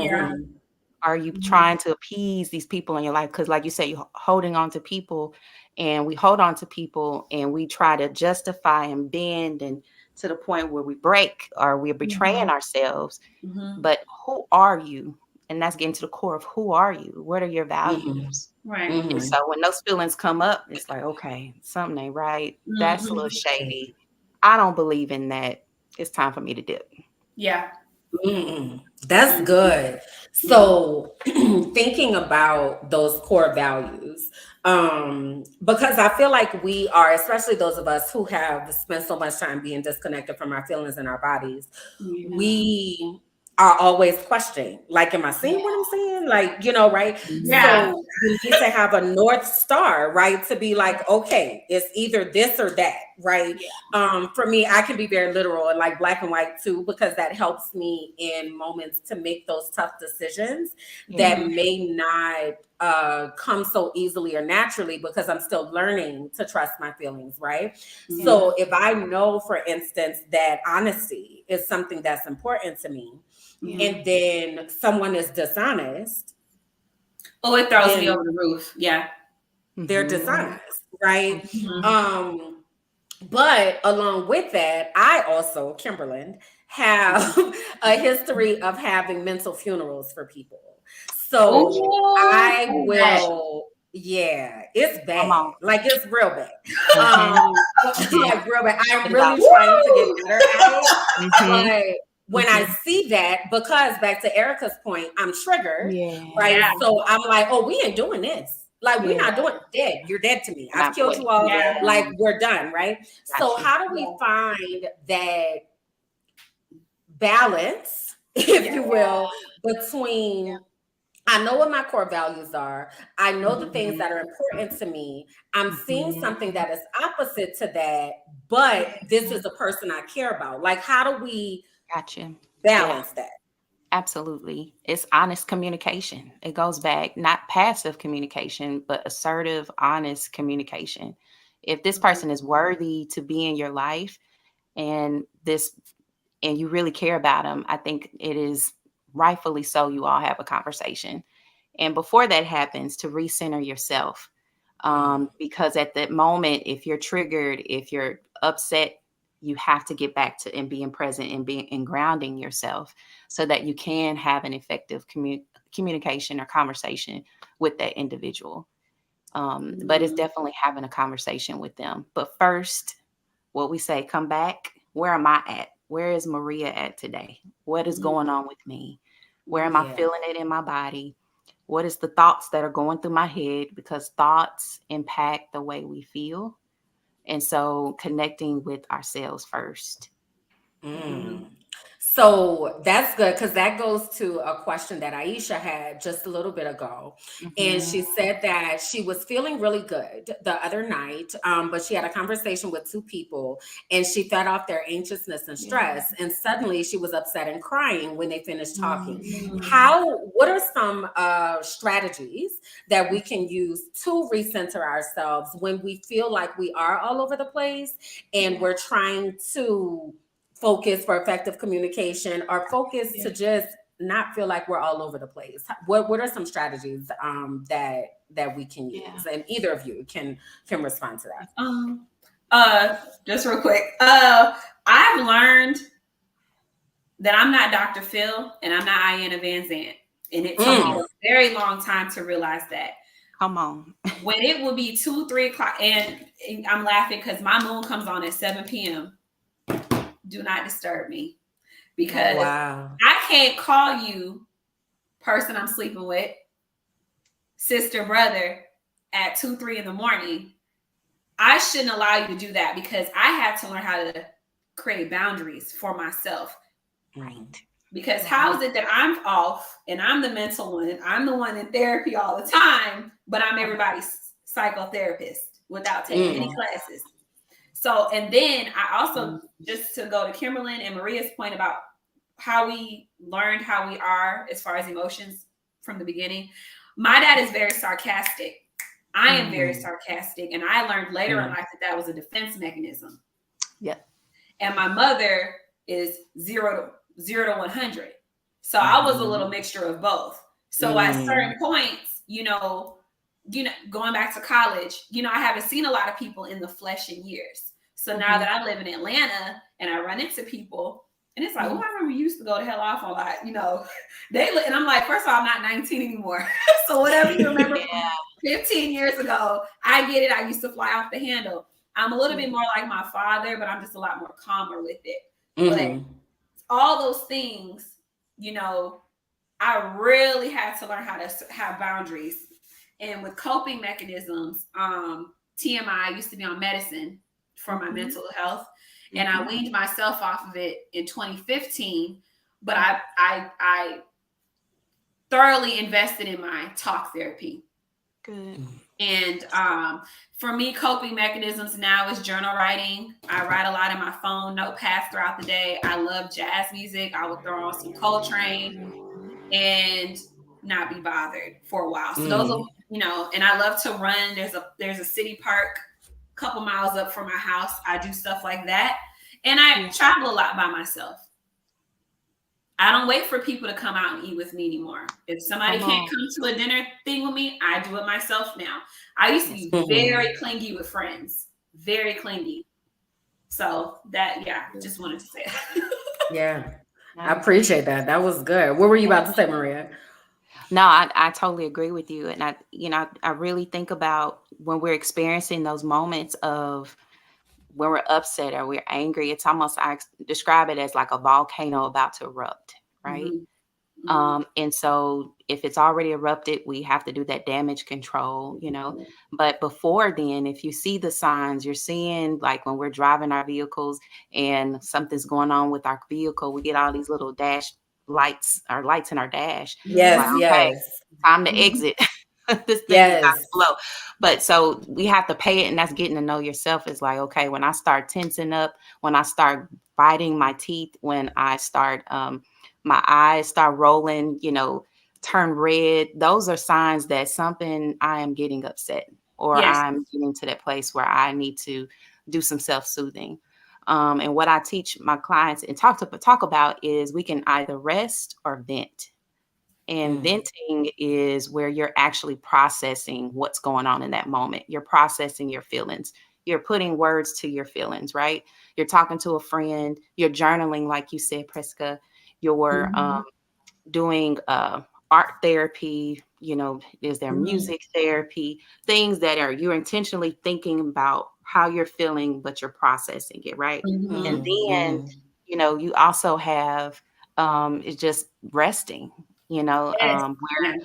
are you trying to appease these people in your life? Because like you say, you're holding on to people, and we hold on to people and we try to justify and bend, and to the point where we break or we're betraying ourselves. But who are you? And that's getting to the core of who are you? What are your values? Right. And so when those feelings come up, it's like, okay, something ain't right. That's a little shady. I don't believe in that. It's time for me to dip. Yeah. That's good. So thinking about those core values, because I feel like we are, especially those of us who have spent so much time being disconnected from our feelings and our bodies, we are always questioning, like, am I seeing what I'm saying? Like, right? Yeah. So we need to have a North Star, right? To be like, okay, it's either this or that, right? For me, I can be very literal and like black and white too, because that helps me in moments to make those tough decisions that may not come so easily or naturally, because I'm still learning to trust my feelings, right? So if I know, for instance, that honesty is something that's important to me, and then someone is dishonest, it throws me over the roof. Yeah. They're dishonest, right? But along with that, I also, Kimberland, have a history of having mental funerals for people. So I will, it's bad. Like it's real bad. Like real bad. I'm really trying to get better at it. But when I see that, because back to Erica's point, I'm triggered, right? Yeah. So I'm like, oh, we ain't doing this. Like, we're not doing dead. You're dead to me. I've killed you all. Like, we're done, right? So how do we find that balance, if you will, between I know what my core values are. I know the things that are important to me. I'm seeing something that is opposite to that, but this is a person I care about. Like, how do we balance that? Absolutely. It's honest communication. It goes back, not passive communication, but assertive, honest communication. If this person is worthy to be in your life and you really care about them, I think it is rightfully so you all have a conversation. And before that happens, to recenter yourself. Because at that moment, if you're triggered, if you're upset, you have to get back to and being present and grounding yourself so that you can have an effective communication or conversation with that individual. But it's definitely having a conversation with them. But first, what we say, come back. Where am I at? Where is Maria at today? What is going on with me? Where am I feeling it in my body? What is the thoughts that are going through my head? Because thoughts impact the way we feel. And so connecting with ourselves first. So that's good, because that goes to a question that Aisha had just a little bit ago. And she said that she was feeling really good the other night, but she had a conversation with two people and she fed off their anxiousness and stress. And suddenly she was upset and crying when they finished talking. What are some strategies that we can use to recenter ourselves when we feel like we are all over the place and we're trying to focus for effective communication, or focus to just not feel like we're all over the place? What are some strategies that we can use? And either of you can respond to that. Just real quick. I've learned that I'm not Dr. Phil and I'm not Ayanna Van Zant. And it took me a very long time to realize that. Come on. When it would be 2, 3 o'clock, and I'm laughing because my moon comes on at 7 p.m. Do not disturb me, because I can't call you person I'm sleeping with, sister, brother, at 2, 3 in the morning. I shouldn't allow you to do that, because I had to learn how to create boundaries for myself. Right. Because how is it that I'm off and I'm the mental one and I'm the one in therapy all the time, but I'm everybody's psychotherapist without taking any classes? So, and then I also, just to go to Kimberland and Maria's point about how we learned how we are as far as emotions from the beginning. My dad is very sarcastic. I am very sarcastic. And I learned later in life that was a defense mechanism. Yeah. And my mother is 0 to 100. So I was a little mixture of both. So at certain points, going back to college, I haven't seen a lot of people in the flesh in years. So now that I live in Atlanta and I run into people, and it's like, well, I remember you used to go to hell off a lot, and I'm like, first of all, I'm not 19 anymore. So whatever you remember 15 years ago, I get it. I used to fly off the handle. I'm a little bit more like my father, but I'm just a lot more calmer with it. But all those things, I really had to learn how to have boundaries. And with coping mechanisms, TMI, used to be on medicine for my mental health. And I weaned myself off of it in 2015, but I thoroughly invested in my talk therapy. Good. And for me, coping mechanisms now is journal writing. I write a lot in my phone, notepads throughout the day. I love jazz music. I would throw on some Coltrane and not be bothered for a while. So those are, and I love to run. There's a city park a couple miles up from my house. I do stuff like that. And I travel a lot by myself. I don't wait for people to come out and eat with me anymore. If somebody can't come to a dinner thing with me, I do it myself now. I used to be very clingy with friends, very clingy. So just wanted to say that. I appreciate that. That was good. What were you about to say, Maria? No, I totally agree with you. And I really think about when we're experiencing those moments of when we're upset or we're angry, it's almost, I describe it as like a volcano about to erupt, right? And so if it's already erupted, we have to do that damage control, but before then, if you see the signs, you're seeing, like when we're driving our vehicles and something's going on with our vehicle, we get all these little dash lights, our lights in our dash. Okay, time to exit. This thing is not slow. But so we have to pay it, and that's getting to know yourself. Is like, okay, when I start tensing up, when I start biting my teeth, when I start my eyes start rolling, turn red, those are signs that something, I am getting upset, or I'm getting to that place where I need to do some self-soothing. And what I teach my clients and talk about is we can either rest or vent. And venting is where you're actually processing what's going on in that moment. You're processing your feelings. You're putting words to your feelings, right? You're talking to a friend. You're journaling, like you said, Prisca. You're doing art therapy. Is there music therapy? Things that you're intentionally thinking about how you're feeling, but you're processing it, right? And then, you also have it's just resting. Where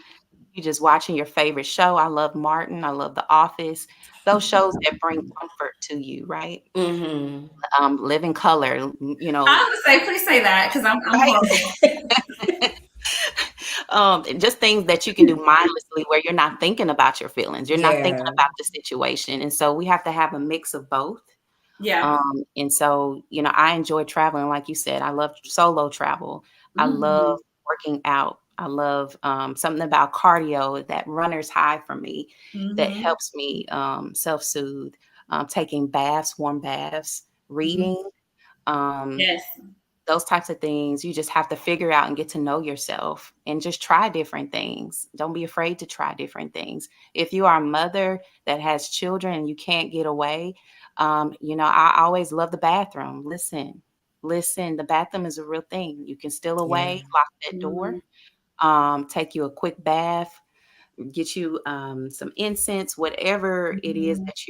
you just watching your favorite show. I love Martin. I love The Office. Those shows that bring comfort to you, right? Mm-hmm. Living Color, you know. I was gonna say, please say that because I'm Right? Just things that you can do mindlessly where you're not thinking about your feelings. You're not thinking Yeah. about the situation. And so we have to have a mix of both. yeah. And so, you know, I enjoy traveling. Like you said, I love solo travel. I love working out. I love something about cardio, that runner's high for me, that helps me self-soothe, taking baths, warm baths, reading, Yes. those types of things. You just have to figure out and get to know yourself and just try different things. Don't be afraid to try different things. If you are a mother that has children and you can't get away, you know, I always love the bathroom. Listen, the bathroom is a real thing. You can steal away, Yeah. lock that door, take you a quick bath, get you some incense, whatever it is that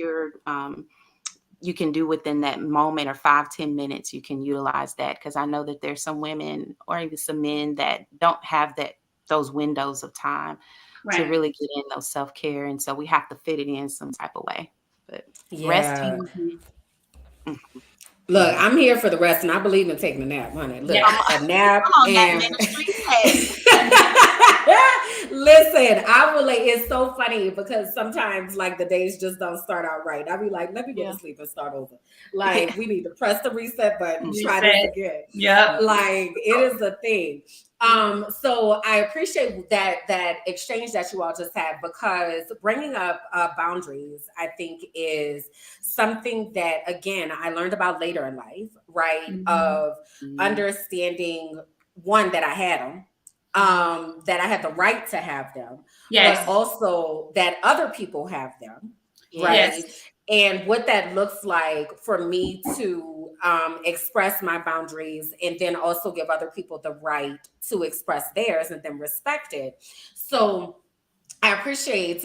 you can do within that moment, or 5-10 minutes, you can utilize that. Because I know that there's some women or even some men that don't have those windows of time to Right. really get in those self-care. And so we have to fit it in some type of way. But Yeah. resting, mhm, Look, I'm here for the rest, and I believe in taking a nap, honey. Look, Yeah. a nap come on, that and ministry. Hey. listen, I will. It's so funny because sometimes, like, the days just don't start out right. I'll be like, let me go Yeah. to sleep and start over. Like, we need to press the reset button, try Reset. this again. Yep. Like, it is a thing. So I appreciate that exchange that you all just had, because bringing up boundaries, I think, is something that, again, I learned about later in life, right? Of understanding, one, that I had them, that I had the right to have them, Yes. but also that other people have them, right? Yes. And what that looks like for me to express my boundaries, and then also give other people the right to express theirs, and then respect it. So I appreciate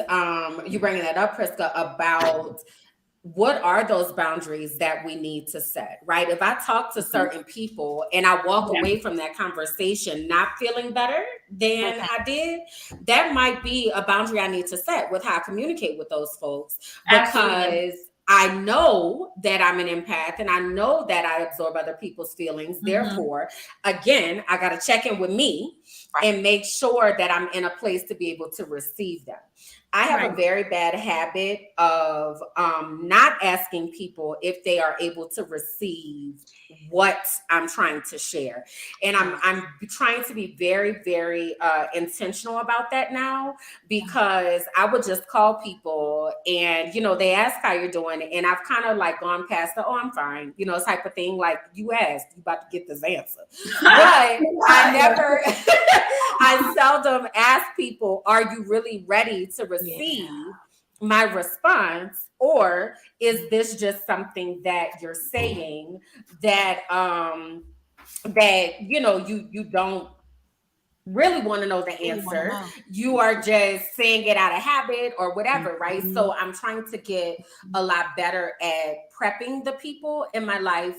you bringing that up, Prisca, about what are those boundaries that we need to set, right? If I talk to certain people and I walk away from that conversation not feeling better than I did, that might be a boundary I need to set with how I communicate with those folks, because Absolutely. I know that I'm an empath, and I know that I absorb other people's feelings. Therefore, again, I got to check in with me and make sure that I'm in a place to be able to receive them. I have a very bad habit of not asking people if they are able to receive what I'm trying to share. And I'm trying to be very, very intentional about that now, because I would just call people and, you know, they ask how you're doing. And I've kind of like gone past the, oh, I'm fine, you know, type of thing. Like, you asked, you about to get this answer. But I never, I seldom ask people, are you really ready to receive my response? Or is this just something that you're saying that that, you know, you don't really want to know the answer. You are just saying it out of habit or whatever, right? So I'm trying to get a lot better at prepping the people in my life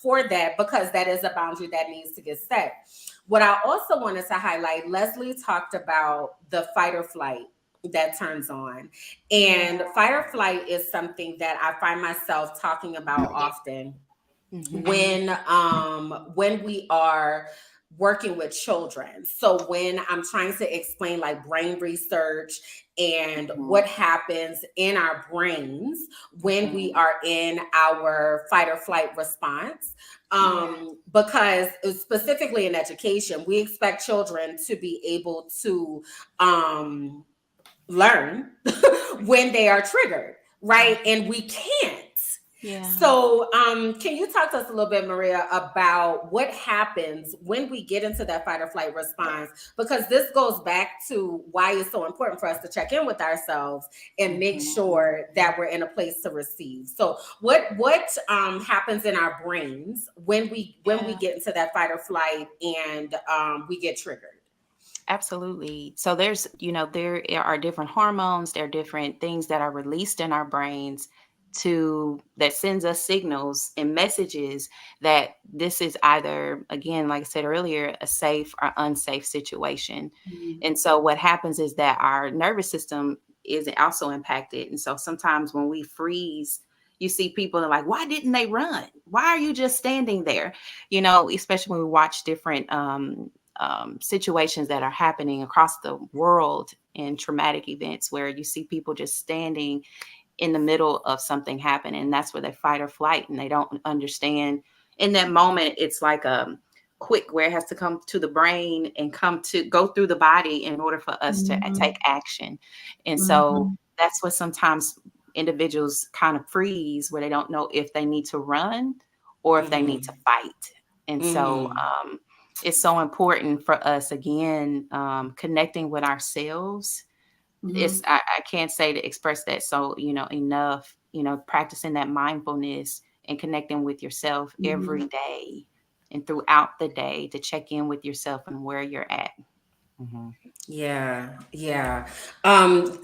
for that, because that is a boundary that needs to get set. What I also wanted to highlight, Leslie talked about the fight or flight that turns on. And fight or flight is something that I find myself talking about often when we are working with children. So when I'm trying to explain like brain research and what happens in our brains when we are in our fight or flight response, because specifically in education, we expect children to be able to learn when they are triggered, right? And we can't. So can you talk to us a little bit, Maria, about what happens when we get into that fight or flight response? Because this goes back to why it's so important for us to check in with ourselves and make sure that we're in a place to receive. So what happens in our brains when we get into that fight or flight and we get triggered? Absolutely. So there's, you know, there are different hormones, there are different things that are released in our brains that sends us signals and messages that this is either, again, like I said earlier, a safe or unsafe situation. And so what happens is that our nervous system is also impacted. And so sometimes when we freeze, you see people are like, why didn't they run? Why are you just standing there? Especially when we watch different situations that are happening across the world in traumatic events where you see people just standing in the middle of something happening. And that's where they fight or flight, and they don't understand. In that moment, it's like a quick where it has to come to the brain and go through the body in order for us to take action. And so that's what sometimes individuals kind of freeze, where they don't know if they need to run or if they need to fight. And so it's so important for us, again, connecting with ourselves. I can't say to express that so enough, practicing that mindfulness and connecting with yourself every day and throughout the day to check in with yourself and where you're at. Yeah.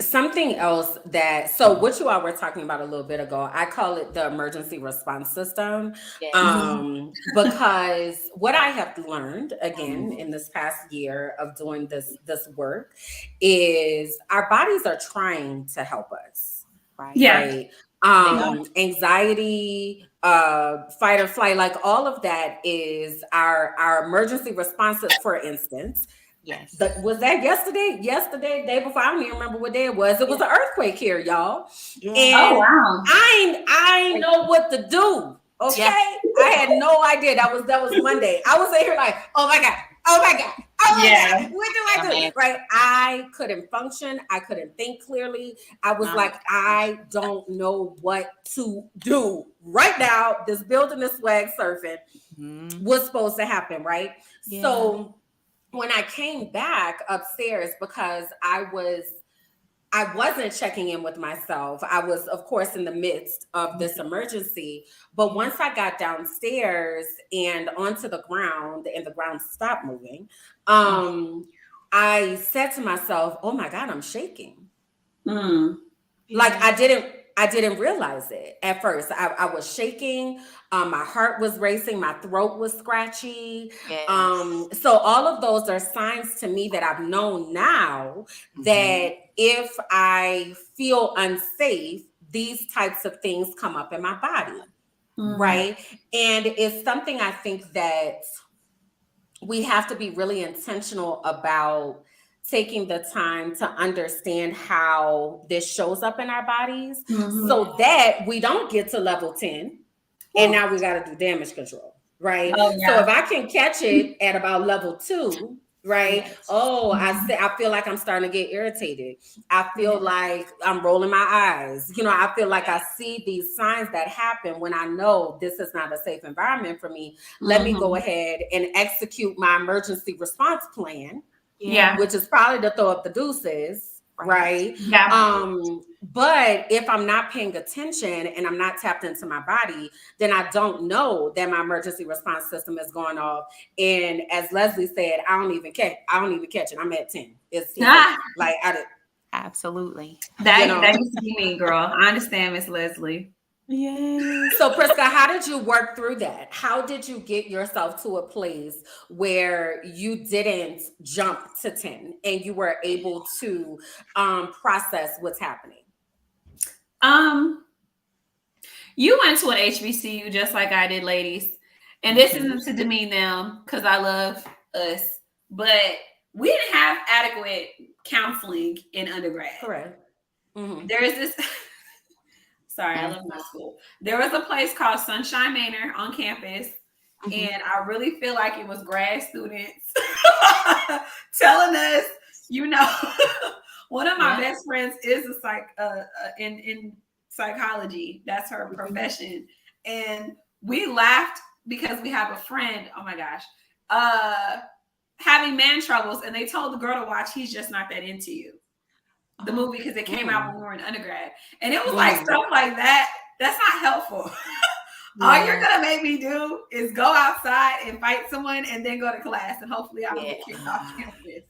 Something else so what you all were talking about a little bit ago, I call it the emergency response system. Yes. Because what I have learned again in this past year of doing this work is our bodies are trying to help us. Right. Anxiety, fight or flight, like all of that is our emergency responses, for instance. Yes. Was that yesterday, day before? I don't even remember what day it was. It was an earthquake here, y'all. Yeah. And I know what to do. Okay. Yeah. I had no idea. That was Monday. I was here like, oh my God. What do I do? Right. I couldn't function. I couldn't think clearly. I was like, I don't know what to do right now. This building is swag surfing was supposed to happen. Right. Yeah. So when I came back upstairs, because I wasn't checking in with myself. I was, of course, in the midst of this emergency. But once I got downstairs and onto the ground and the ground stopped moving, I said to myself, oh my God, I'm shaking. Like I didn't realize it at first. I was shaking. My heart was racing. My throat was scratchy. Yes. So all of those are signs to me that I've known now that if I feel unsafe, these types of things come up in my body. Right. And it's something I think that we have to be really intentional about taking the time to understand how this shows up in our bodies so that we don't get to level 10 and now we got to do damage control, right? So if I can catch it at about level 2, right? I feel like I'm starting to get irritated. I feel like I'm rolling my eyes. I feel like I see these signs that happen when I know this is not a safe environment for me. Let me go ahead and execute my emergency response plan. Which is probably to throw up the deuces, right? But if I'm not paying attention and I'm not tapped into my body, then I don't know that my emergency response system is going off. And as Leslie said, I don't even catch it. I'm at 10. It's like absolutely. That used to be me, girl. I understand, Miss Leslie. Yeah. So Prisca, how did you work through that? How did you get yourself to a place where you didn't jump to 10 and you were able to process what's happening? You went to an HBCU just like I did, ladies. And this isn't to demean them because I love us, but we didn't have adequate counseling in undergrad. Correct. There is this sorry, I love my school. There was a place called Sunshine Manor on campus, and I really feel like it was grad students telling us, one of my best friends is in psychology. That's her profession. And we laughed because we have a friend, oh my gosh, having man troubles, and they told the girl to watch He's Just Not That Into You, the movie, because it came out when we were in undergrad. And it was like stuff like that. That's not helpful. All you're going to make me do is go outside and fight someone and then go to class. And hopefully I don't get kicked off campus.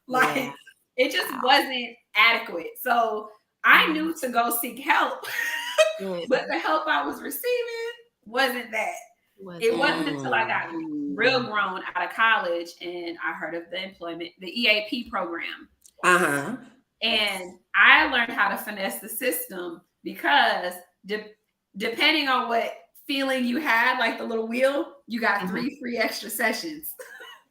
Like, it just wasn't adequate. So I knew to go seek help but the help I was receiving wasn't that. It wasn't until I got real grown out of college and I heard of the EAP program. And I learned how to finesse the system because depending on what feeling you had, like the little wheel, you got 3 free extra sessions.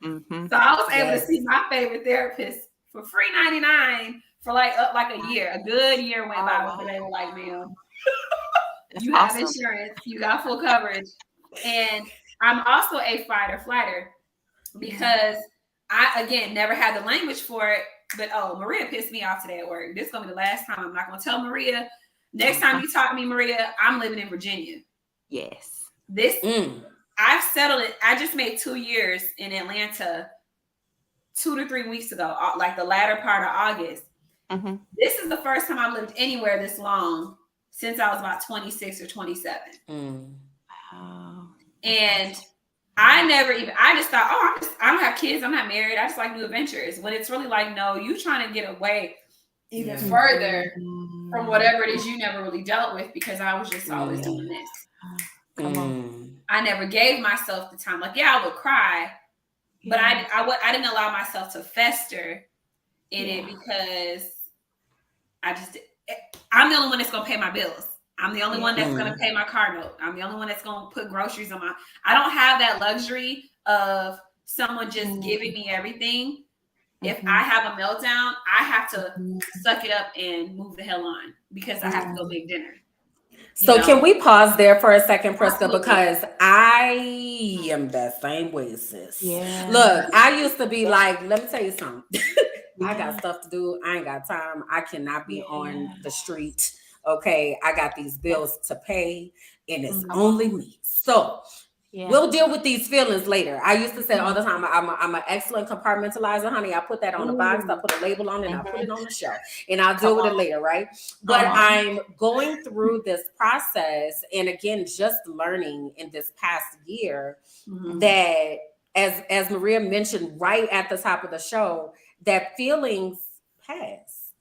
So I was able to see my favorite therapist for free $99 for like a year. A good year went by before they were like, ma'am, you have insurance, you got full coverage. And I'm also a fighter because I, again, never had the language for it. But, Maria pissed me off today at work. This is going to be the last time. I'm not going to tell Maria. Next time you talk to me, Maria, I'm living in Virginia. Yes. I've settled it. I just made 2 years in Atlanta 2 to 3 weeks ago, like the latter part of August. This is the first time I've lived anywhere this long since I was about 26 or 27. Wow. And I just thought, I don't have kids. I'm not married. I just like new adventures. When it's really like, no, you trying to get away even further from whatever it is you never really dealt with, because I was just always doing this. Come on. I never gave myself the time. Like, I would cry, but I didn't allow myself to fester in it because I'm the only one that's going to pay my bills. I'm the only one that's going to pay my car note. I'm the only one that's going to put groceries on I don't have that luxury of someone just giving me everything. If I have a meltdown, I have to suck it up and move the hell on because I have to go make dinner. So can we pause there for a second, Prisca? Because I am that same way, sis. Yeah. Look, I used to be like, let me tell you something. I got stuff to do. I ain't got time. I cannot be on the street. Okay, I got these bills to pay, and it's only me. So we'll deal with these feelings later. I used to say all the time, I'm an excellent compartmentalizer, honey. I put that on the box, I put a label on it, and I put it on the shelf, and I'll deal with it later, right? But I'm going through this process, and again, just learning in this past year that, as Maria mentioned right at the top of the show, that feelings pass.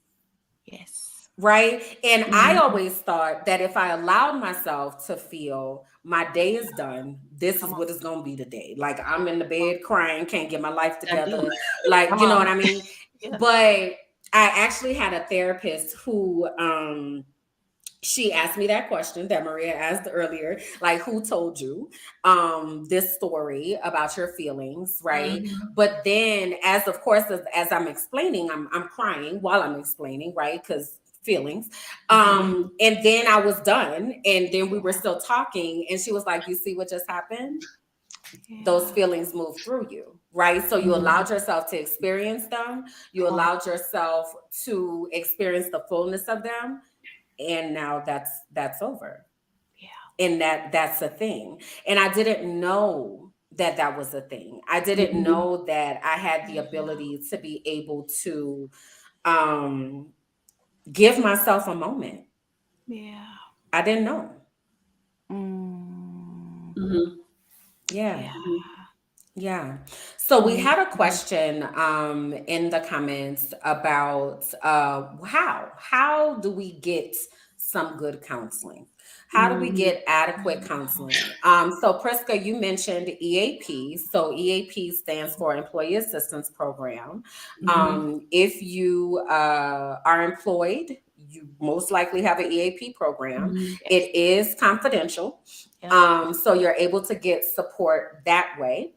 Yes. Right. And I always thought that if I allowed myself to feel my day is done, this is what it's going to be today. Like, I'm in the bed crying, can't get my life together. Like, you know what I mean? But I actually had a therapist who, she asked me that question that Maria asked earlier, like, who told you this story about your feelings, right? But then, as I'm explaining, I'm crying while I'm explaining, right? Because feelings. And then I was done, and then we were still talking, and she was like, you see what just happened? Those feelings move through you, right? So you allowed yourself to experience them. You allowed yourself to experience the fullness of them. And now that's over. And that's a thing. And I didn't know that was a thing. I didn't know that I had the ability to be able to give myself a moment. I didn't know. Yeah. So we had a question in the comments about how do we get some good counseling? How do we get adequate counseling? So Prisca, you mentioned EAP. So EAP stands for Employee Assistance Program. If you are employed, you most likely have an EAP program. It is confidential. So you're able to get support that way.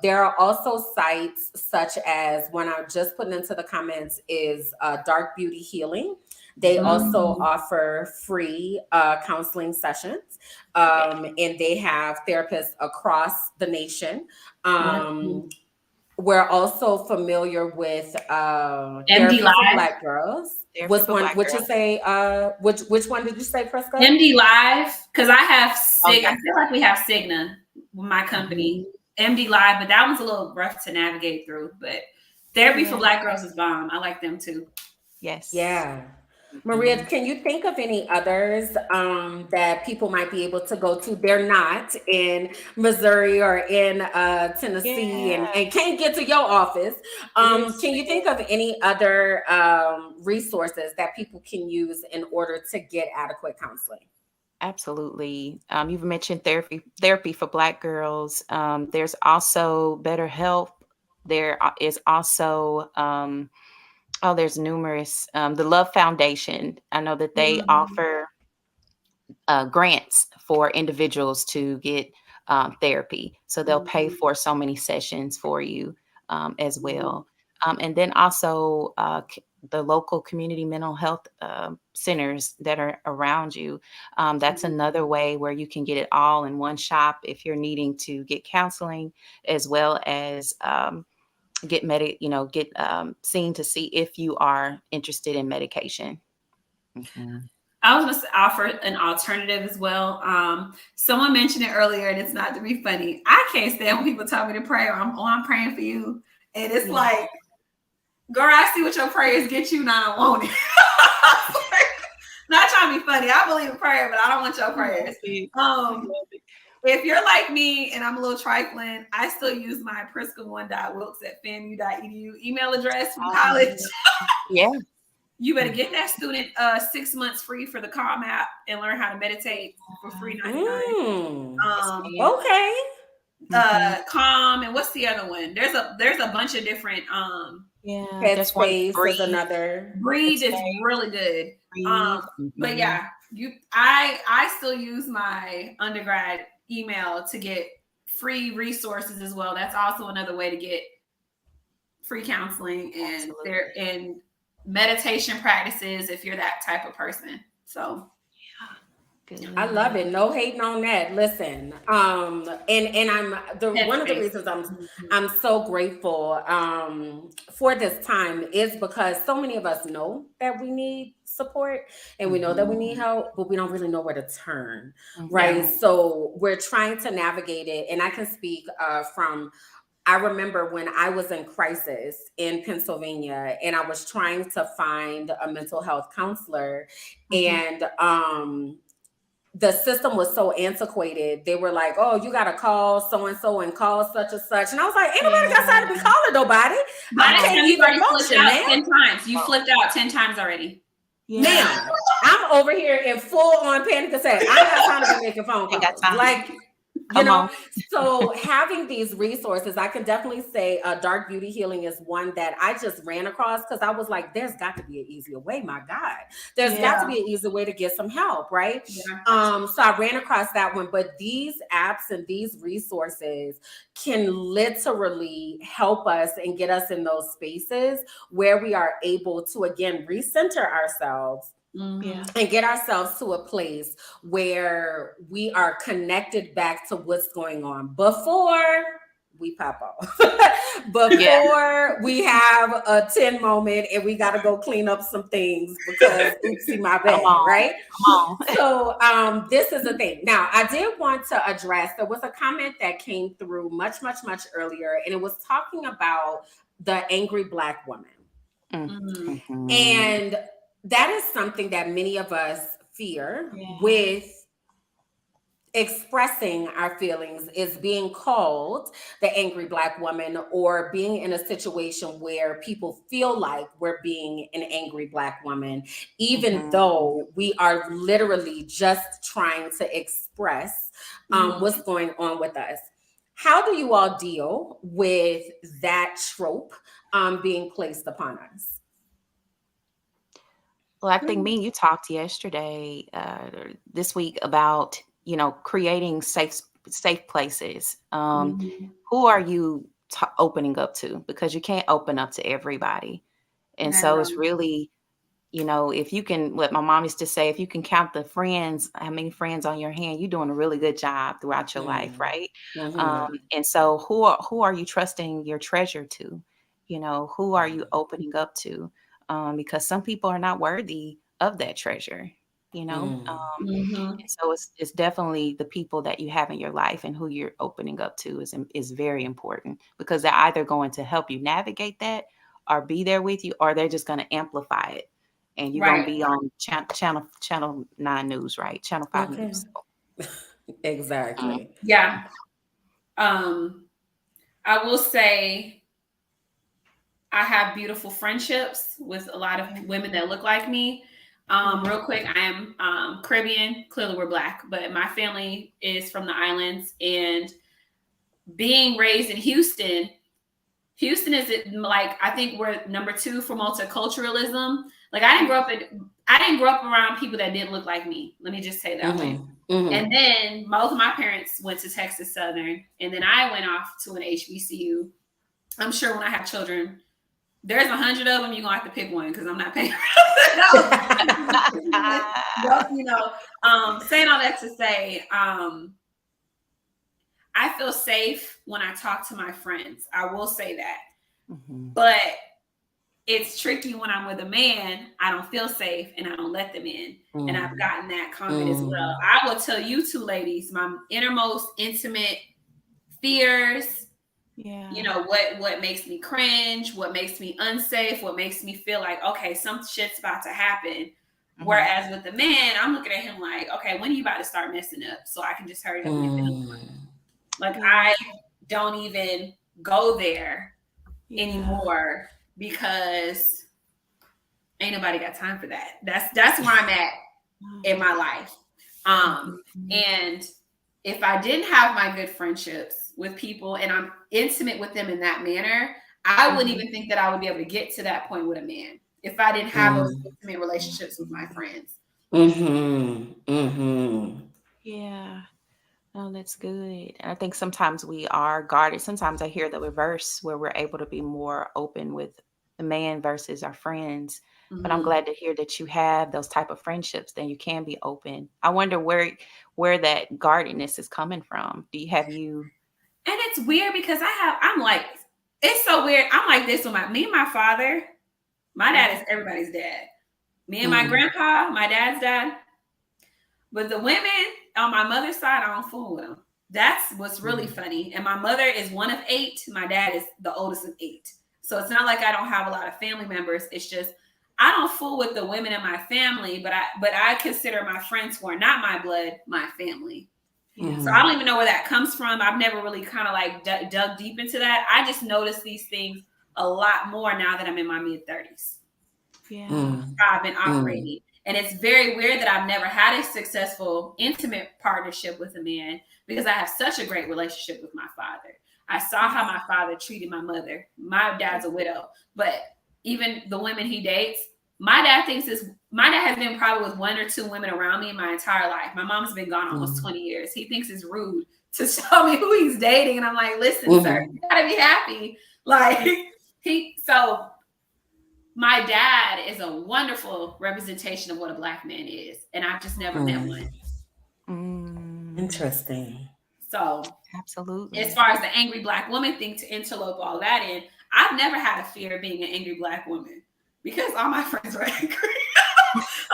There are also sites such as, one I just put into the comments is Dark Beauty Healing. They also offer free counseling sessions, and they have therapists across the nation. We're also familiar with MD Live for Black girls. Which one? Which you say? Which one did you say, Prisca? MD Live, because I have I feel like we have Cigna with my company. MD Live, but that one's a little rough to navigate through. But Therapy for Black Girls is bomb. I like them too. Yes. Yeah. Maria, can you think of any others that people might be able to go to? They're not in Missouri or in Tennessee Yeah. and can't get to your office. Can you think of any other resources that people can use in order to get adequate counseling? Absolutely. You've mentioned therapy for Black girls. There's also BetterHelp. There is also there's numerous. The Love Foundation. I know that they offer grants for individuals to get therapy, so they'll pay for so many sessions for you as well. And then also the local community mental health centers that are around you. That's another way where you can get it all in one shop if you're needing to get counseling, as well as get seen to see if you are interested in medication. I was going to offer an alternative as well. Someone mentioned it earlier, and it's not to be funny. I can't stand when people tell me to pray, or I'm praying for you. And it's like, girl, I see what your prayers get you, now I want it. Not trying to be funny. I believe in prayer, but I don't want your prayers. If you're like me and I'm a little trifling, I still use my prisca1.wilks@famu.edu email address from college. Yeah. You better get that student 6 months free for the Calm app and learn how to meditate for free $99. Okay. Calm, and what's the other one? There's a bunch of different Headspace is another. Breathe is really good. But yeah, I still use my undergrad email to get free resources as well. That's also another way to get free counseling and meditation practices if you're that type of person. So I love it. No hating on that. Listen, and I'm one of the reasons I'm so grateful for this time is because so many of us know that we need support and we know that we need help, but we don't really know where to turn, right? So we're trying to navigate it, and I can speak I remember when I was in crisis in Pennsylvania and I was trying to find a mental health counselor, and the system was so antiquated. They were like, oh, you got to call so-and-so and call such and such. And I was like, ain't nobody got time to be calling nobody. I can't even function, man. 10 times. You flipped out 10 times already. Yeah. Now, I'm over here in full on panic attack. I ain't got time to be making phone calls. Like, so having these resources, I can definitely say Dark Beauty Healing is one that I just ran across because I was like, there's got to be an easier way. My God, there's got to be an easier way to get some help, right? So I ran across that one. But these apps and these resources can literally help us and get us in those spaces where we are able to, again, recenter ourselves. And get ourselves to a place where we are connected back to what's going on before we pop off, before we have a 10 moment and we got to go clean up some things because oopsie my bad, right? So this is the thing. Now, I did want to address, there was a comment that came through much earlier, and it was talking about the angry Black woman. And that is something that many of us fear with expressing our feelings, is being called the angry Black woman, or being in a situation where people feel like we're being an angry Black woman, even though we are literally just trying to express what's going on with us. How do you all deal with that trope being placed upon us? Well, I think me and you talked yesterday, this week, about, creating safe places. Who are you opening up to? Because you can't open up to everybody. And so it's really, if you can, what my mom used to say, if you can count the friends, how many friends on your hand, you're doing a really good job throughout your life, right? And so who are you trusting your treasure to? Who are you opening up to? Because some people are not worthy of that treasure, and so it's definitely the people that you have in your life and who you're opening up to is very important, because they're either going to help you navigate that or be there with you, or they're just going to amplify it. and you're gonna be on channel 9 news, right? Channel 5 news. Exactly. Yeah. I will say I have beautiful friendships with a lot of women that look like me. Real quick, I am Caribbean. Clearly, we're Black, but my family is from the islands. And being raised in Houston is like, I think we're number 2 for multiculturalism. Like, I didn't grow up around people that didn't look like me. Let me just say that way. And then both of my parents went to Texas Southern, and then I went off to an HBCU. I'm sure when I have children, there's 100 of them. You're gonna have to pick one because I'm not paying. Saying all that to say, I feel safe when I talk to my friends. I will say that, but it's tricky when I'm with a man. I don't feel safe and I don't let them in. And I've gotten that comment as well. I will tell you two ladies my innermost intimate fears. Yeah. You know, what makes me cringe, what makes me unsafe, what makes me feel like, okay, some shit's about to happen. Whereas with the man, I'm looking at him like, okay, when are you about to start messing up so I can just hurry up and nip it on? Like, I don't even go there anymore because ain't nobody got time for that. That's where I'm at in my life. And if I didn't have my good friendships with people and I'm intimate with them in that manner, I wouldn't even think that I would be able to get to that point with a man if I didn't have those intimate relationships with my friends. Yeah. Oh, that's good. And I think sometimes we are guarded. Sometimes I hear the reverse where we're able to be more open with the man versus our friends. But I'm glad to hear that you have those type of friendships, then you can be open. I wonder where that guardedness is coming from. And it's weird because I'm like, it's so weird. I'm like this with me and my father. My dad is everybody's dad. Me and my grandpa, my dad's dad. But the women on my mother's side, I don't fool with them. That's what's really funny. And my mother is one of 8. My dad is the oldest of 8. So it's not like I don't have a lot of family members. It's just I don't fool with the women in my family, but I consider my friends who are not my blood my family. So I don't even know where that comes from. I've never really kind of like dug deep into that. I just notice these things a lot more now that I'm in my mid-30s. I've been operating. And it's very weird that I've never had a successful, intimate partnership with a man because I have such a great relationship with my father. I saw how my father treated my mother. My dad's a widow, but even the women he dates, my dad has been probably with 1 or 2 women around me in my entire life. My mom's been gone almost 20 years. He thinks it's rude to show me who he's dating. And I'm like, listen, sir, you gotta be happy. Like so my dad is a wonderful representation of what a Black man is. And I've just never met one. Interesting. So absolutely. As far as the angry Black woman thing, to interlope all that in, I've never had a fear of being an angry Black woman because all my friends are angry. It's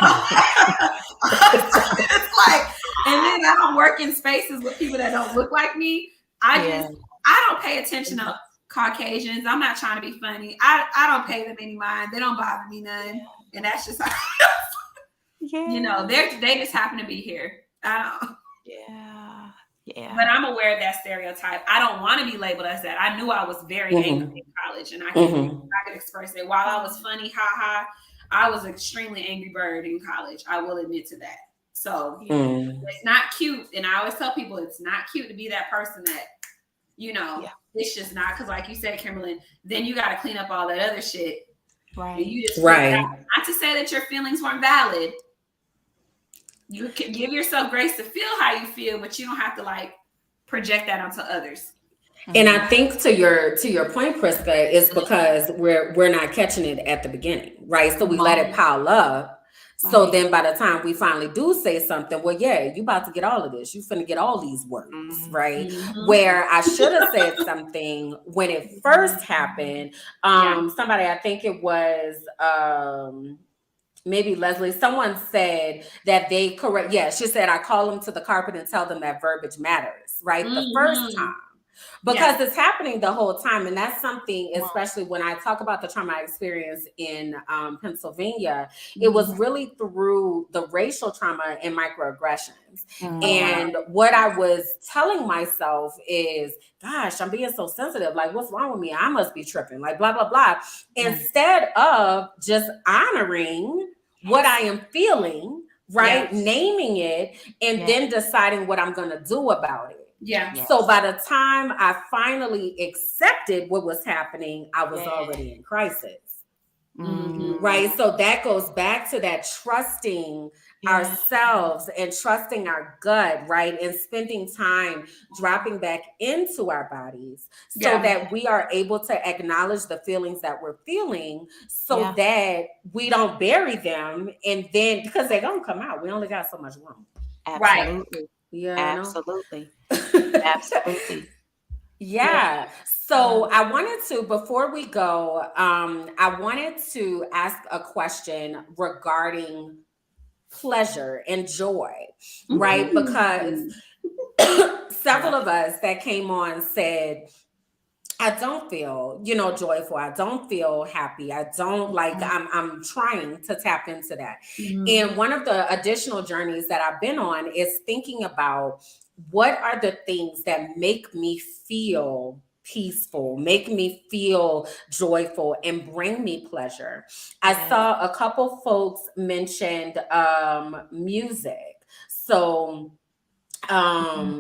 like, and then I don't work in spaces with people that don't look like me. I don't pay attention to Caucasians. I'm not trying to be funny. I don't pay them any mind. They don't bother me none. And that's just how you know, they just happen to be here. I don't. Yeah. But I'm aware of that stereotype. I don't want to be labeled as that. I knew I was very angry in college, and I could express it. While I was funny, I was extremely angry bird in college. I will admit to that. So it's not cute. And I always tell people it's not cute to be that person that, you know, it's just not, because like you said, Kimberland, then you got to clean up all that other shit. Right. And you just not to say that your feelings weren't valid. You can give yourself grace to feel how you feel, but you don't have to like project that onto others. And I think to your point, Prisca, is because we're not catching it at the beginning, right? So we let it pile up. So then by the time we finally do say something, well, yeah, you about to get all of this. You finna get all these words, right? Where I should have said something when it first happened. Somebody, I think it was maybe Leslie, someone said that they correct. Yeah, she said, I call them to the carpet and tell them that verbiage matters, right? The first time. because it's happening the whole time. And that's something, especially when I talk about the trauma I experienced in Pennsylvania, it was really through the racial trauma and microaggressions. And what I was telling myself is, gosh, I'm being so sensitive. Like, what's wrong with me? I must be tripping, like blah, blah, blah. Instead of just honoring what I am feeling, right? Naming it, and then deciding what I'm going to do about it. So by the time I finally accepted what was happening, I was already in crisis. Right. So that goes back to that trusting ourselves and trusting our gut, right? And spending time dropping back into our bodies so that we are able to acknowledge the feelings that we're feeling so that we don't bury them. And then because they're going to come out, we only got so much room. Absolutely. Right. Yeah. Absolutely. Absolutely. Yeah. So I wanted to, before we go, I wanted to ask a question regarding pleasure and joy, right? Because several of us that came on said, I don't feel, joyful. I don't feel happy. I don't I'm trying to tap into that. And one of the additional journeys that I've been on is thinking about what are the things that make me feel peaceful, make me feel joyful, and bring me pleasure. I saw a couple folks mentioned music. So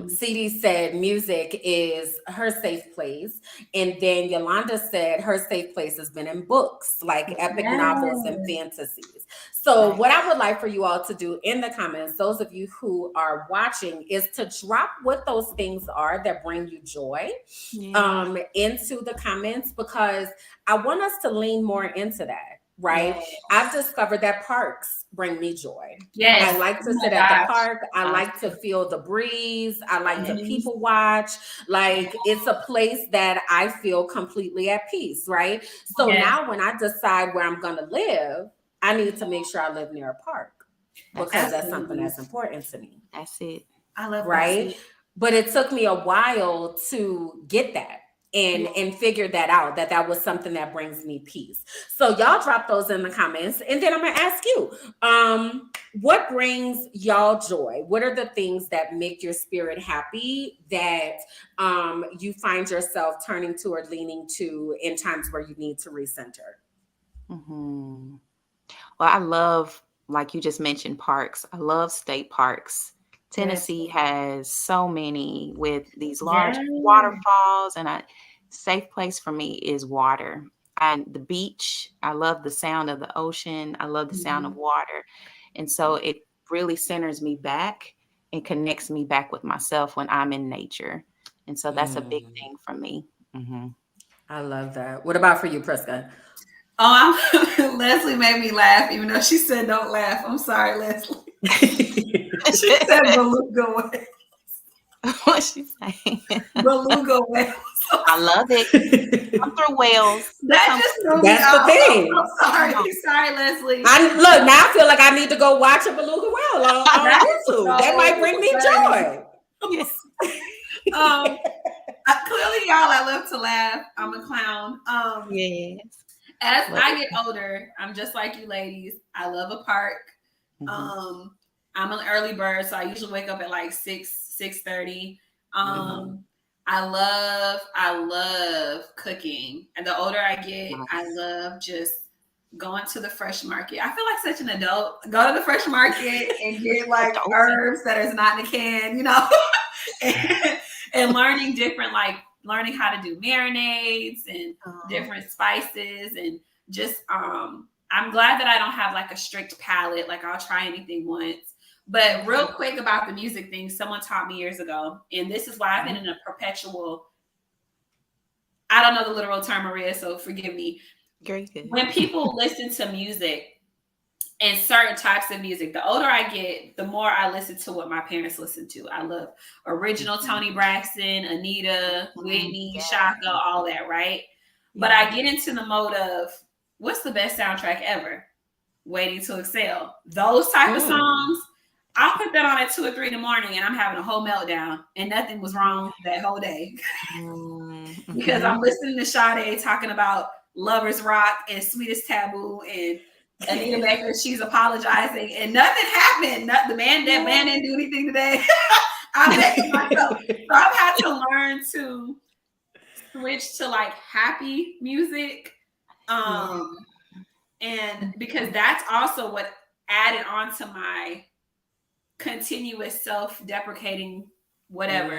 CD said music is her safe place. And then Yolanda said her safe place has been in books, like epic novels and fantasies. So what I would like for you all to do in the comments, those of you who are watching, is to drop what those things are that bring you joy into the comments, because I want us to lean more into that. Right. I've discovered that parks bring me joy. I like to sit at the park. I like to feel the breeze. I like to people watch. Like, it's a place that I feel completely at peace. Right. So now when I decide where I'm going to live, I need to make sure I live near a park, because that's something that's important to me. That's it. I love right. But it took me a while to get that. And figure that out, that was something that brings me peace. So y'all drop those in the comments. And then I'm going to ask you, what brings y'all joy? What are the things that make your spirit happy that you find yourself turning to or leaning to in times where you need to recenter? Well, I love, like you just mentioned, parks. I love state parks. Tennessee has so many with these large waterfalls, and safe place for me is water and the beach. I love the sound of the ocean. I love the sound of water. And so it really centers me back and connects me back with myself when I'm in nature. And so that's a big thing for me. I love that. What about for you, Prisca? Oh, Leslie made me laugh, even though she said don't laugh. I'm sorry, Leslie. She said beluga whales. What's she saying? Beluga whales. I love it. I'm through whales. That just threw me That's off. the thing. I'm sorry, Leslie. Look, now I feel like I need to go watch a beluga whale on YouTube. That might bring me joy. Yes. Clearly, y'all, I love to laugh. I'm a clown. Yes. As I get older, I'm just like you ladies. I love a park. I'm an early bird, so I usually wake up at like 6:30. I love cooking. And the older I get, I love just going to the fresh market. I feel like such an adult. Go to the fresh market and get like herbs that is not in a can, and learning different, like learning how to do marinades and different spices, and just I'm glad that I don't have like a strict palate. Like, I'll try anything once. But real quick about the music thing, someone taught me years ago, and this is why I've been in a perpetual, I don't know the literal term, Maria, so forgive me. When people listen to music and certain types of music, the older I get, the more I listen to what my parents listened to. I love original Toni Braxton, Anita, Whitney, Shaka, all that, right? But I get into the mode of, what's the best soundtrack ever? Waiting to Exhale. Those type of songs, I'll put that on at 2 or 3 in the morning, and I'm having a whole meltdown, and nothing was wrong that whole day because I'm listening to Sade talking about Lovers Rock and Sweetest Taboo and Anita Baker. She's apologizing, and nothing happened. The man didn't do anything today. I'm making myself. So I've had to learn to switch to like happy music, and because that's also what added on to my continuous self-deprecating whatever.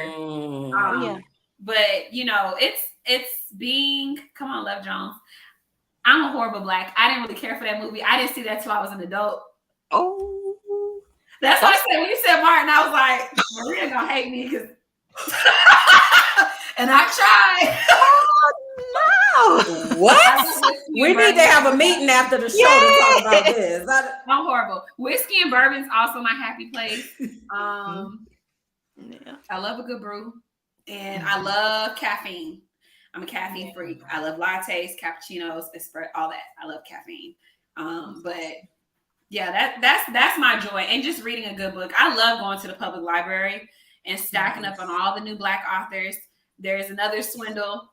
But you know, it's being, come on, Love Jones. I'm a horrible black. I didn't really care for that movie. I didn't see that till I was an adult. Oh, that's why I said when you said Martin, I was like, Maria gonna hate me because and I tried. Oh, no. What? We need to have a meeting after the show to talk about this. I'm horrible. Whiskey and bourbon's also my happy place. I love a good brew, and I love caffeine. I'm a caffeine freak. I love lattes, cappuccinos, espresso, all that. I love caffeine. But yeah, that's my joy. And just reading a good book. I love going to the public library and stacking up on all the new Black authors. There's another swindle.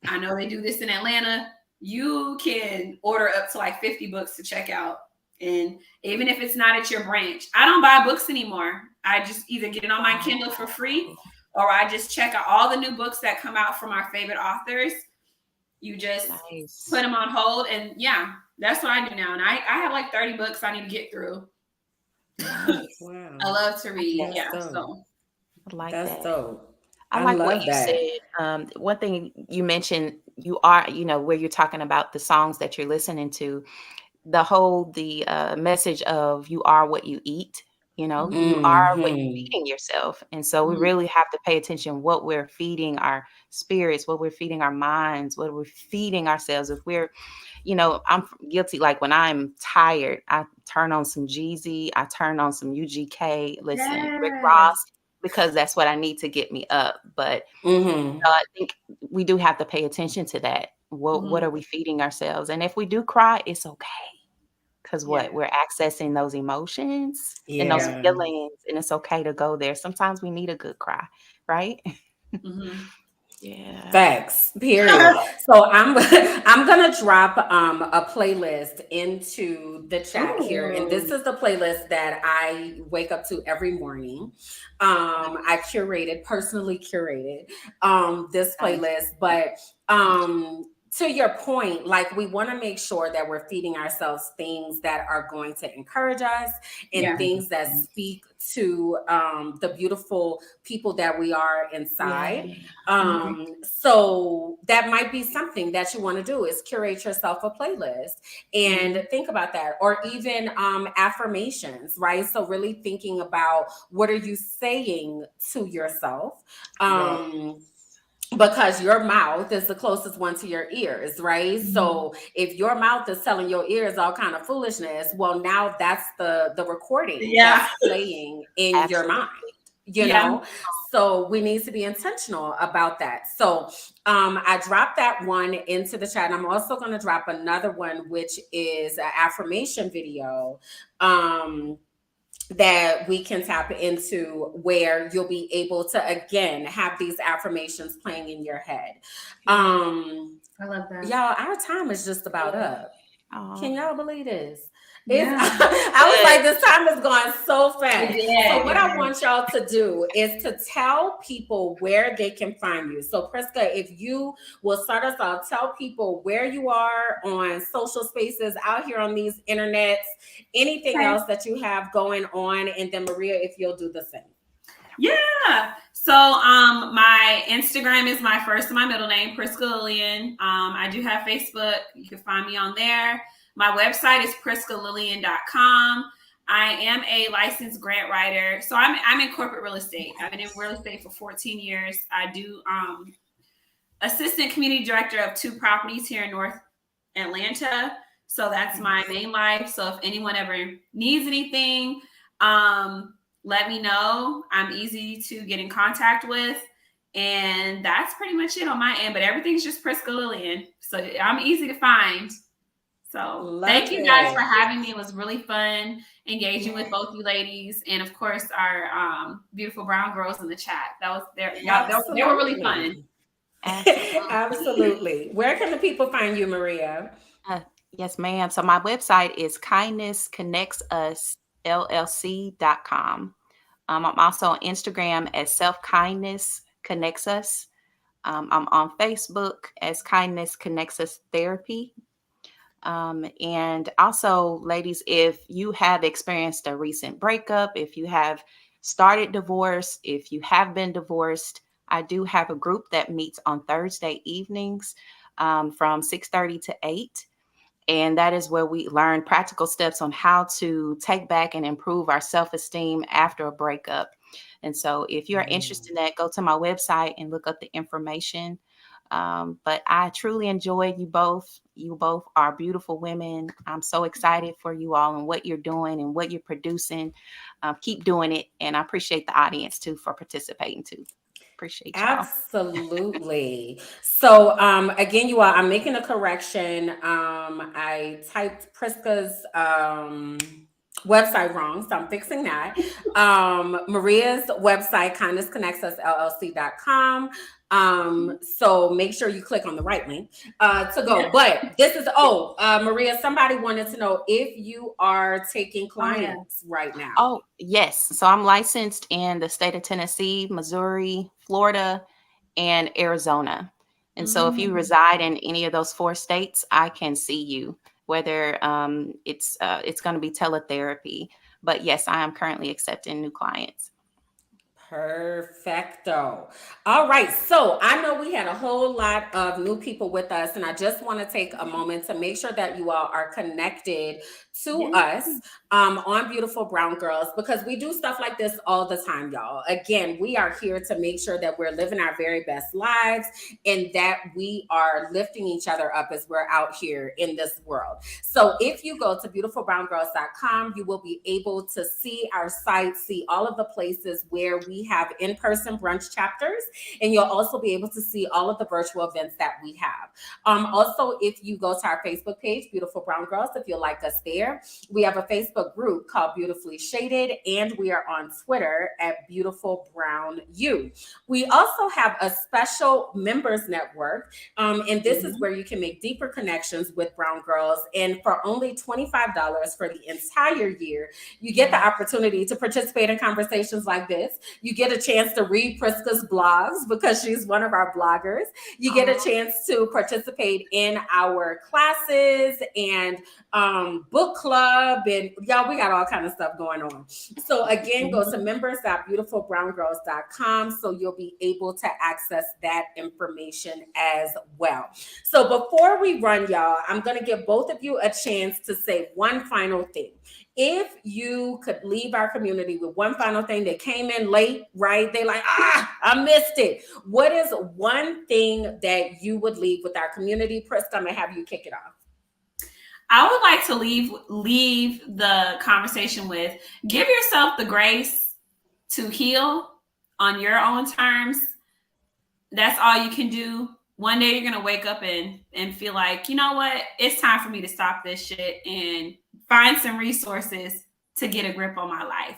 I know they do this in Atlanta. You can order up to like 50 books to check out. And even if it's not at your branch, I don't buy books anymore. I just either get it on my Kindle for free, or I just check out all the new books that come out from our favorite authors. You just put them on hold. And yeah, that's what I do now. And I have like 30 books I need to get through. Wow. I love to read. So I like that's that. dope. I like what you said. One thing you mentioned, you are, where you're talking about the songs that you're listening to, the message of you are what you eat, you are what you're feeding yourself. And so we really have to pay attention what we're feeding our spirits, what we're feeding our minds, what we're feeding ourselves. If we're, I'm guilty. Like when I'm tired, I turn on some Jeezy, I turn on some UGK, Rick Ross, because that's what I need to get me up. But I think we do have to pay attention to that. What are we feeding ourselves? And if we do cry, it's okay. Because we're accessing those emotions and those feelings, and it's okay to go there. Sometimes we need a good cry, right? Yeah. Facts. Period. So I'm gonna drop a playlist into the chat here, and this is the playlist that I wake up to every morning. I personally curated this playlist, but to your point, like we want to make sure that we're feeding ourselves things that are going to encourage us and things that speak to the beautiful people that we are inside. So that might be something that you want to do, is curate yourself a playlist and think about that. Or even affirmations, right? So really thinking about what are you saying to yourself? Because your mouth is the closest one to your ears, right? So if your mouth is telling your ears all kind of foolishness, well, now that's the recording that's playing in your mind, you know? So we need to be intentional about that. So I dropped that one into the chat. I'm also going to drop another one, which is an affirmation video that we can tap into, where you'll be able to, again, have these affirmations playing in your head. I love that. Y'all, our time is just about up. Can y'all believe this? I was like, this time is going so fast. So what I want y'all to do is to tell people where they can find you. So Prisca, if you will start us off, tell people where you are on social spaces out here on these internets, anything else that you have going on. And then Maria, if you'll do the same. Yeah. So my Instagram is my first and my middle name, Prisca Lillian. I do have Facebook. You can find me on there. My website is priscalillian.com. I am a licensed grant writer. So I'm in corporate real estate. I've been in real estate for 14 years. I do assistant community director of 2 properties here in North Atlanta. So that's my main life. So if anyone ever needs anything, let me know. I'm easy to get in contact with. And that's pretty much it on my end. But everything's just Prisca Lillian. So I'm easy to find. So thank you guys for having me. It was really fun engaging with both you ladies, and of course our beautiful brown girls in the chat. That was they were really fun. Absolutely. Where can the people find you, Maria? Yes, ma'am. So my website is kindnessconnectsUsLLC.com. I'm also on Instagram as Self-Kindness Connects Us. I'm on Facebook as Kindness Connects Us Therapy. And also, ladies, if you have experienced a recent breakup, if you have started divorce, if you have been divorced, I do have a group that meets on Thursday evenings from 6:30 to 8. And that is where we learn practical steps on how to take back and improve our self-esteem after a breakup. And so if you're interested in that, go to my website and look up the information. But I truly enjoyed you both. You both are beautiful women. I'm so excited for you all and what you're doing and what you're producing. Keep doing it. And I appreciate the audience too for participating too. Appreciate y'all. Absolutely. So again, you all, I'm making a correction. I typed Prisca's website wrong, so I'm fixing that. Maria's website, kindnessconnectsusllc.com. So make sure you click on the right link to go. But this is Maria, somebody wanted to know if you are taking clients right now. Oh, yes. So I'm licensed in the state of Tennessee, Missouri, Florida, and Arizona. And so if you reside in any of those 4 states, I can see you, whether it's going to be teletherapy. But yes, I am currently accepting new clients. Perfecto. All right. So I know we had a whole lot of new people with us, and I just want to take a moment to make sure that you all are connected to us on Beautiful Brown Girls, because we do stuff like this all the time, y'all. Again, we are here to make sure that we're living our very best lives and that we are lifting each other up as we're out here in this world. So if you go to beautifulbrowngirls.com, you will be able to see our site, see all of the places where we have in-person brunch chapters, and you'll also be able to see all of the virtual events that we have. Also, if you go to our Facebook page, Beautiful Brown Girls, if you like us there, we have a Facebook group called Beautifully Shaded, and we are on Twitter at Beautiful Brown U. We also have a special members network, and this is where you can make deeper connections with brown girls. And for only $25 for the entire year, you get the opportunity to participate in conversations like this. You get a chance to read Prisca's blogs because she's one of our bloggers. You get a chance to participate in our classes and book club, and y'all, we got all kind of stuff going on. So again, go to members.beautifulbrowngirls.com so you'll be able to access that information as well. So before we run, y'all, I'm going to give both of you a chance to say one final thing. If you could leave our community with one final thing that came in late, right? They like, I missed it. What is one thing that you would leave with our community? Prisca, I'm going to have you kick it off. I would like to leave the conversation with, give yourself the grace to heal on your own terms. That's all you can do. One day you're going to wake up and feel like, you know what? It's time for me to stop this shit and find some resources to get a grip on my life.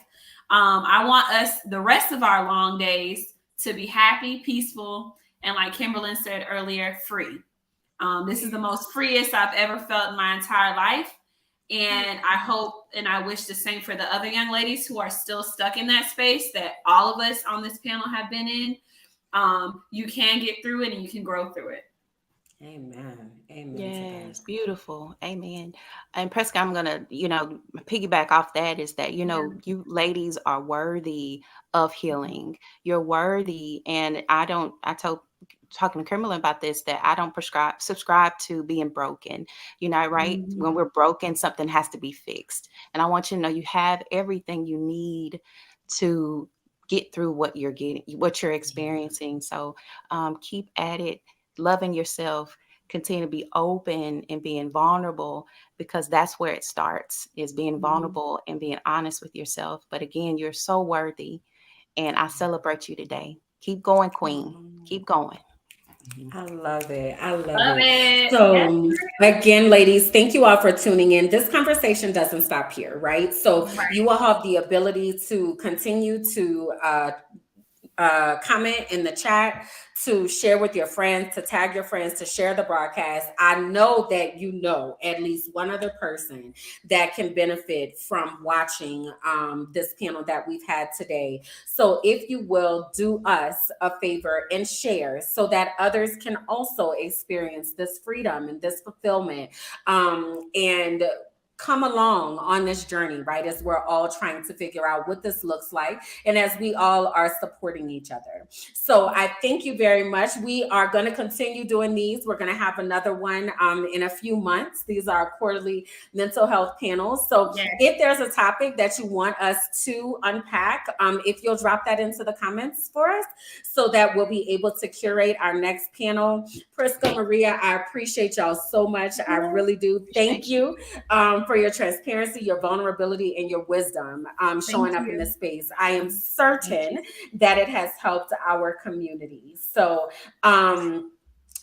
I want us, the rest of our long days, to be happy, peaceful, and like Kimberland said earlier, free. This is the most freest I've ever felt in my entire life. And I hope and I wish the same for the other young ladies who are still stuck in that space that all of us on this panel have been in. You can get through it and you can grow through it. Amen. Amen. Yes, beautiful. Amen. And Prisca, I'm going to, piggyback off that is that, you ladies are worthy of healing. You're worthy. And talking to Kimberland about this, that I don't subscribe to being broken, right? When we're broken, something has to be fixed. And I want you to know you have everything you need to get through what you're experiencing. So keep at it, loving yourself, continue to be open and being vulnerable, because that's where it starts, is being vulnerable and being honest with yourself. But again, you're so worthy, and I celebrate you today. Keep going, queen. Keep going. I love it. I love Love it. So again, ladies, thank you all for tuning in. This conversation doesn't stop here, right? So you will have the ability to continue to comment in the chat, to share with your friends, to tag your friends, to share the broadcast. I know that you know at least one other person that can benefit from watching this panel that we've had today. So if you will do us a favor and share so that others can also experience this freedom and this fulfillment, and come along on this journey, right? As we're all trying to figure out what this looks like and as we all are supporting each other. So I thank you very much. We are going to continue doing these. We're going to have another one in a few months. These are quarterly mental health panels. So if there's a topic that you want us to unpack, if you'll drop that into the comments for us so that we'll be able to curate our next panel. Prisca, Maria, I appreciate y'all so much. I really do. Thank you for your transparency, your vulnerability, and your wisdom showing up in this space. I am certain that it has helped our community. So,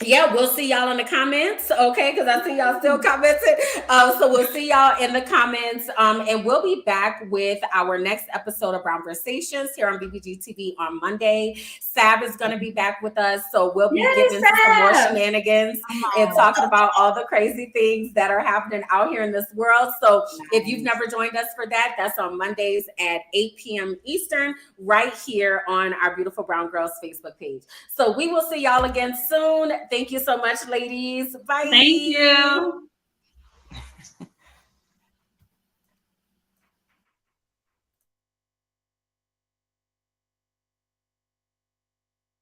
yeah, we'll see y'all in the comments, okay? Because I see y'all still commenting. So we'll see y'all in the comments, and we'll be back with our next episode of Brownversations here on BBG TV on Monday. Sab is going to be back with us, so we'll be getting into some more shenanigans and talking about all the crazy things that are happening out here in this world. So if you've never joined us for that, that's on Mondays at 8 p.m. Eastern, right here on our Beautiful Brown Girls Facebook page. So we will see y'all again soon. Thank you so much, ladies. Bye. Thank you.